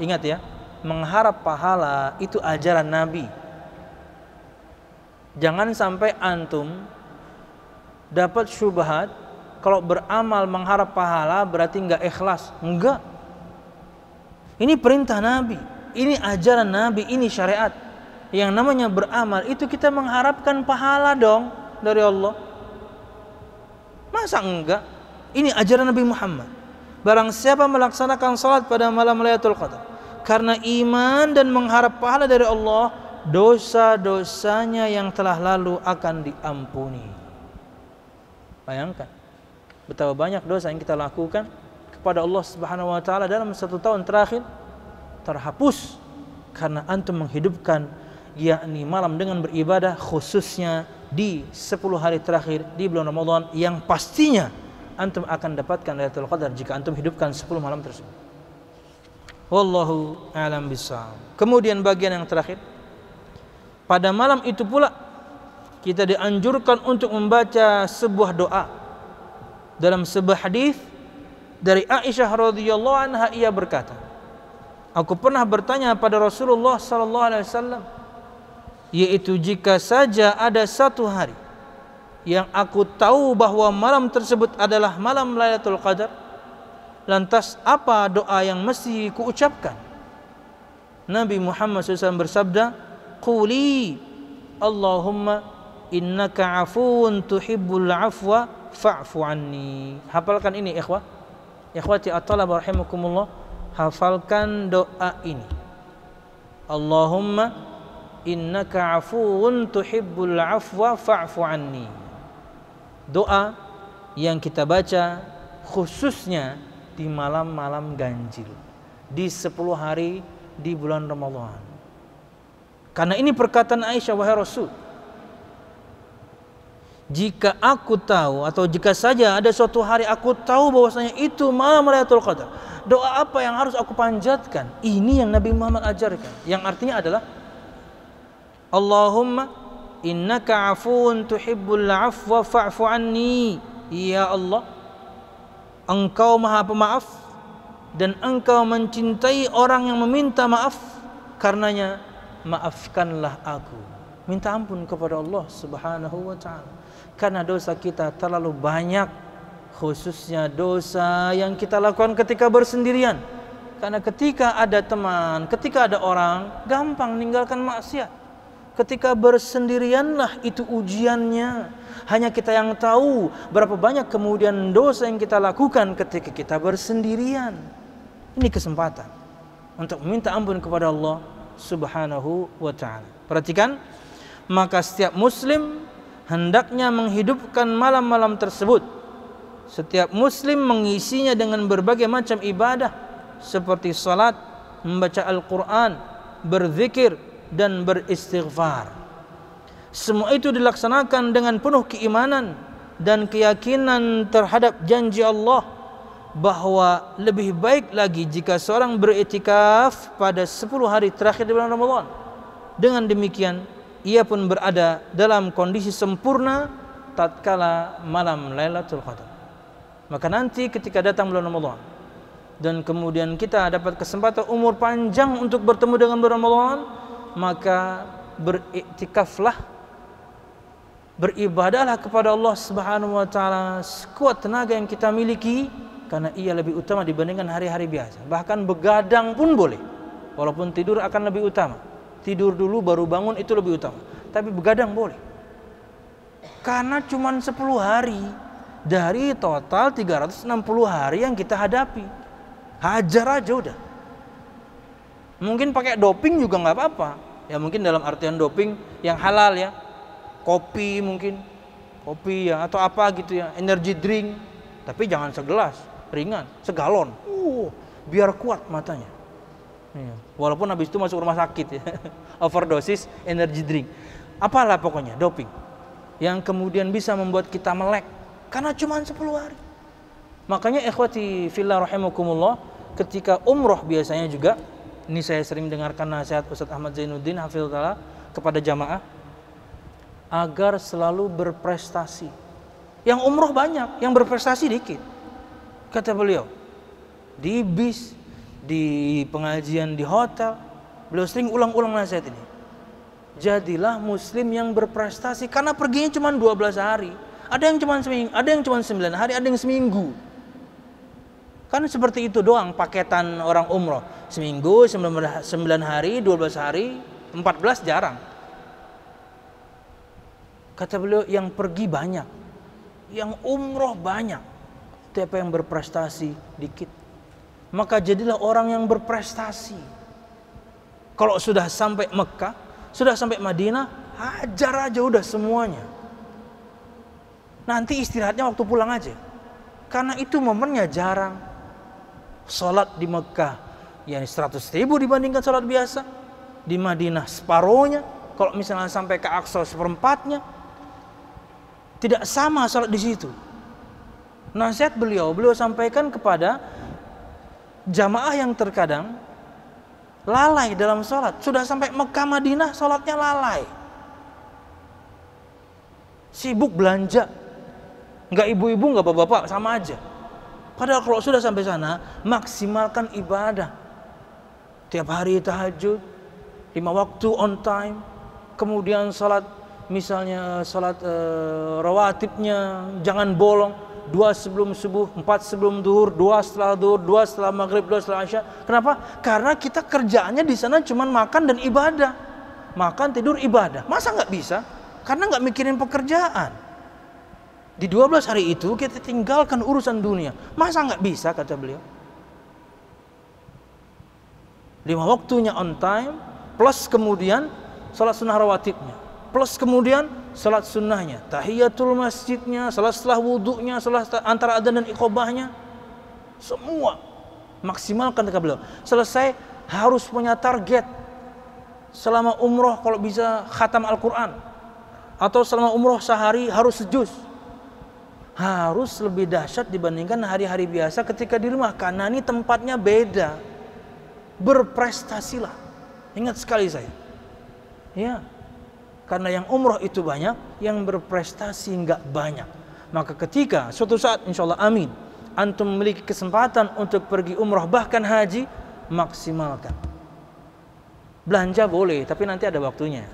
Ingat ya, mengharap pahala itu ajaran Nabi. Jangan sampai antum dapat syubhat kalau beramal mengharap pahala berarti enggak ikhlas. Enggak. Ini perintah Nabi, ini ajaran Nabi, ini syariat. Yang namanya beramal itu kita mengharapkan pahala dong dari Allah. Masa enggak? Ini ajaran Nabi Muhammad. Barang siapa melaksanakan salat pada malam Lailatul Qadar karena iman dan mengharap pahala dari Allah, dosa-dosanya yang telah lalu akan diampuni. Bayangkan betapa banyak dosa yang kita lakukan kepada Allah Subhanahu wa taala dalam 1 tahun terakhir terhapus karena antum menghidupkan yakni malam dengan beribadah, khususnya di 10 hari terakhir di bulan Ramadan yang pastinya antum akan dapatkan Lailatul Qadar jika antum hidupkan 10 malam tersebut. Wallahu a'lam bishawab. Kemudian bagian yang terakhir, pada malam itu pula kita dianjurkan untuk membaca sebuah doa. Dalam sebuah hadis dari Aisyah radhiyallahu anha, ia berkata, aku pernah bertanya pada Rasulullah sallallahu alaihi wasallam, yaitu jika saja ada satu hari yang aku tahu bahwa malam tersebut adalah malam Lailatul Qadar, lantas apa doa yang mesti kuucapkan? Nabi Muhammad SAW bersabda, quli Allahumma innaka afuun tuhibbul afwa fa'fu anni. Hafalkan ini ikhwah, ikhwati at-talaba rahimakumullah, hafalkan doa ini. Allahumma innaka afuun tuhibbul afwa fa'fu anni. Doa yang kita baca khususnya di malam-malam ganjil, di 10 hari di bulan Ramadan. Karena ini perkataan Aisyah, wahai Rasul, jika aku tahu atau jika saja ada suatu hari aku tahu bahwasanya itu malam Lailatul Qadar, doa apa yang harus aku panjatkan? Ini yang Nabi Muhammad ajarkan, yang artinya adalah Allahumma innaka afuun tuhibbul afwa fa'fu anni. Ya Allah, Engkau Maha Pemaaf dan Engkau mencintai orang yang meminta maaf. Karenanya maafkanlah aku. Minta ampun kepada Allah Subhanahu wa ta'ala. Karena dosa kita terlalu banyak, khususnya dosa yang kita lakukan ketika bersendirian. Karena ketika ada teman, ketika ada orang, gampang meninggalkan maksiat. Ketika bersendirianlah itu ujiannya. Hanya kita yang tahu berapa banyak kemudian dosa yang kita lakukan ketika kita bersendirian. Ini kesempatan untuk meminta ampun kepada Allah Subhanahu wa ta'ala. Perhatikan, maka setiap muslim hendaknya menghidupkan malam-malam tersebut. Setiap muslim mengisinya dengan berbagai macam ibadah seperti salat, membaca Al-Quran, berzikir, dan beristighfar. Semua itu dilaksanakan dengan penuh keimanan dan keyakinan terhadap janji Allah bahwa lebih baik lagi jika seorang beriktikaf pada 10 hari terakhir di bulan Ramadan. Dengan demikian ia pun berada dalam kondisi sempurna tatkala malam Lailatul Qadar. Maka nanti ketika datang bulan Ramadan dan kemudian kita dapat kesempatan umur panjang untuk bertemu dengan bulan Ramadan, maka beriktikaflah, beribadahlah kepada Allah Subhanahu wa ta'ala sekuat tenaga yang kita miliki, karena ia lebih utama dibandingkan hari-hari biasa. Bahkan begadang pun boleh, walaupun tidur akan lebih utama. Tidur dulu baru bangun itu lebih utama, tapi begadang boleh. Karena cuma 10 hari dari total 360 hari yang kita hadapi. Hajar aja udah. Mungkin pakai doping juga nggak apa-apa. Ya mungkin dalam artian doping yang halal ya. Kopi mungkin. Kopi ya atau apa gitu ya, energy drink. Tapi jangan segelas, ringan, segalon. Biar kuat matanya. Ya. Walaupun habis itu masuk rumah sakit ya. Overdosis energy drink. Apalah pokoknya doping. Yang kemudian bisa membuat kita melek karena cuma 10 hari. Makanya ikhwati fillah rahimakumullah, ketika umroh biasanya juga, ini saya sering dengarkan nasihat Ustaz Ahmad Zainuddin hafizahullah kepada jamaah agar selalu berprestasi. Yang umroh banyak, yang berprestasi dikit. Kata beliau, di bis, di pengajian, di hotel, beliau sering ulang-ulang nasihat ini. Jadilah muslim yang berprestasi, karena perginya cuma 12 hari. Ada yang cuma seminggu, ada yang cuma 9 hari, ada yang seminggu. Kan seperti itu doang paketan orang umroh. Seminggu, 9 hari, 12 hari, 14 jarang. Kata beliau, yang pergi banyak, yang umroh banyak, tapi yang berprestasi dikit. Maka jadilah orang yang berprestasi. Kalau sudah sampai Mekah, sudah sampai Madinah, hajar aja udah semuanya. Nanti istirahatnya waktu pulang aja. Karena itu momennya jarang. Salat di Mekah yang 100.000 dibandingkan salat biasa. Di Madinah separohnya. Kalau misalnya sampai ke Aqsa seperempatnya. Tidak sama salat di situ. Nasihat beliau sampaikan kepada jamaah yang terkadang lalai dalam salat. Sudah sampai Mekah Madinah salatnya lalai. Sibuk belanja. Enggak ibu-ibu, enggak bapak-bapak, sama aja. Padahal kalau sudah sampai sana, maksimalkan ibadah. Tiap hari tahajud, 5 waktu on time. Kemudian salat, misalnya salat rawatibnya jangan bolong. 2 sebelum subuh, 4 sebelum duhur, 2 setelah duhur, 2 setelah maghrib, 2 setelah isya. Kenapa? Karena kita kerjaannya di sana cuma makan dan ibadah. Makan, tidur, ibadah. Masa nggak bisa? Karena nggak mikirin pekerjaan. Di 12 hari itu kita tinggalkan urusan dunia. Masa nggak bisa, kata beliau. 5 waktunya on time, plus kemudian salat sunnah rawatibnya, plus kemudian salat sunnahnya, tahiyatul masjidnya, salat setelah wudunya, salat antara adzan dan iqamahnya, semua maksimalkan, kata beliau. Selesai harus punya target. Selama umroh kalau bisa khatam Al-Quran, atau selama umroh sehari harus sejuz. Harus lebih dahsyat dibandingkan hari-hari biasa ketika di rumah, karena ini tempatnya beda. Berprestasilah. Ingat sekali saya. Ya. Karena yang umroh itu banyak, yang berprestasi enggak banyak. Maka ketika suatu saat, insya Allah amin, antum memiliki kesempatan untuk pergi umrah bahkan haji, maksimalkan. Belanja boleh, tapi nanti ada waktunya.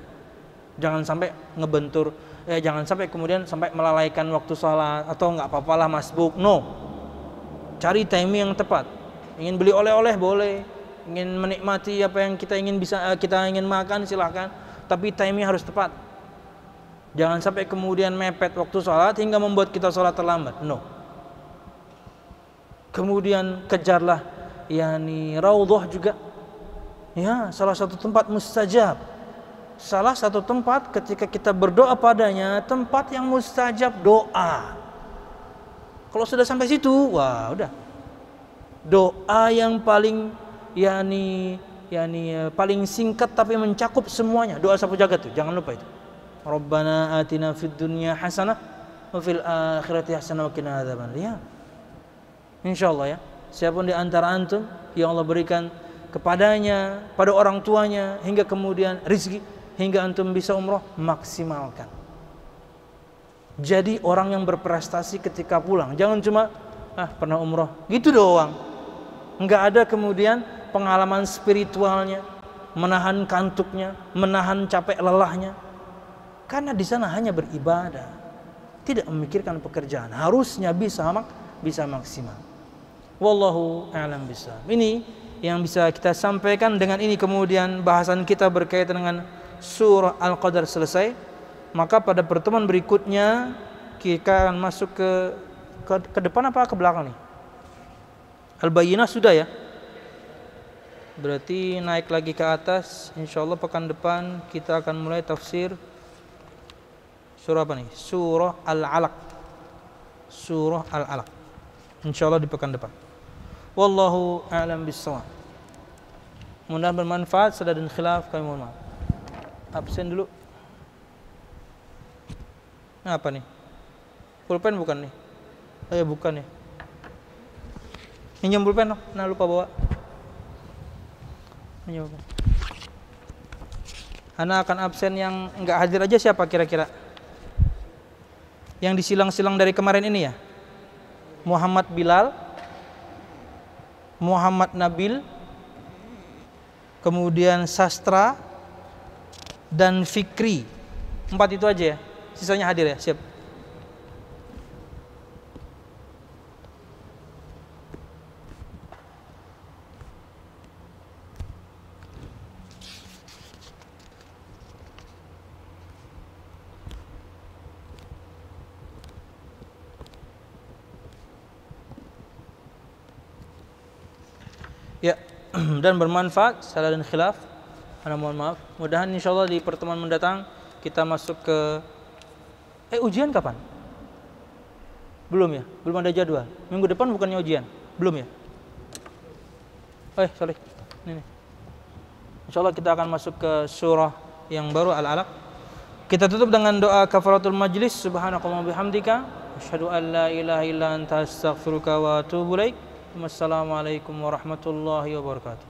Jangan sampai ngebentur, jangan sampai kemudian sampai melalaikan waktu sholat atau nggak apa-apalah masbuk. No, cari timing yang tepat. Ingin beli oleh-oleh boleh, ingin menikmati apa yang kita ingin makan silahkan, tapi timing harus tepat. Jangan sampai kemudian mepet waktu sholat hingga membuat kita sholat terlambat. No. Kemudian kejarlah raudhah juga. Ya, salah satu tempat mustajab. Salah satu tempat ketika kita berdoa padanya, tempat yang mustajab doa. Kalau sudah sampai situ, wah udah. Doa yang paling paling singkat tapi mencakup semuanya. Doa sapu jagat tuh, jangan lupa itu. Rabbana atina fid dunya hasanah wa fil akhirati hasanah wa qina adzabannar. Ya. Insyaallah ya. Siapapun di antara antum yang Allah berikan kepadanya, pada orang tuanya, hingga kemudian rizki, hingga antum bisa umroh, maksimalkan. Jadi orang yang berprestasi ketika pulang. Jangan cuma pernah umroh, gitu doang. Enggak ada kemudian pengalaman spiritualnya, menahan kantuknya, menahan capek lelahnya. Karena di sana hanya beribadah, tidak memikirkan pekerjaan. Harusnya bisa maksimal. Wallahu a'lam bishawab. Ini yang bisa kita sampaikan. Dengan ini kemudian bahasan kita berkaitan dengan surah Al-Qadar selesai. Maka pada pertemuan berikutnya kita akan masuk ke depan apa ke belakang nih? Al-Bayyinah sudah ya. Berarti naik lagi ke atas. Insyaallah pekan depan kita akan mulai tafsir surah apa nih? Surah Al-Alaq. Surah Al-Alaq. Insyaallah di pekan depan. Wallahu a'lam bishawab. Mudah bermanfaat. Salah dan khilaf kami mohon maaf. Absen dulu. Nah, apa nih? Pulpen bukan nih? Oh ya bukan ya. Minjem pulpen dong. Nah lupa bawa. Minjem pulpen. Ana akan absen yang enggak hadir aja siapa kira-kira? Yang disilang-silang dari kemarin ini ya? Muhammad Bilal, Muhammad Nabil, kemudian Sastra dan Fikri. 4 itu aja ya. Sisanya hadir ya, siap. Ya, dan bermanfaat. Salah dan khilaf, ana mohon maaf. Mudahan insyaallah di pertemuan mendatang kita masuk ke ujian kapan? Belum ya? Belum ada jadwal. Minggu depan bukannya ujian? Belum ya? Sorry. Ini. Insyaallah kita akan masuk ke surah yang baru Al-Alaq. Kita tutup dengan doa kafaratul majlis. Subhanakallahumma bihamdika asyhadu an la ilaha illa anta astaghfiruka wa atubu ilaik. Wassalamualaikum warahmatullahi wabarakatuh.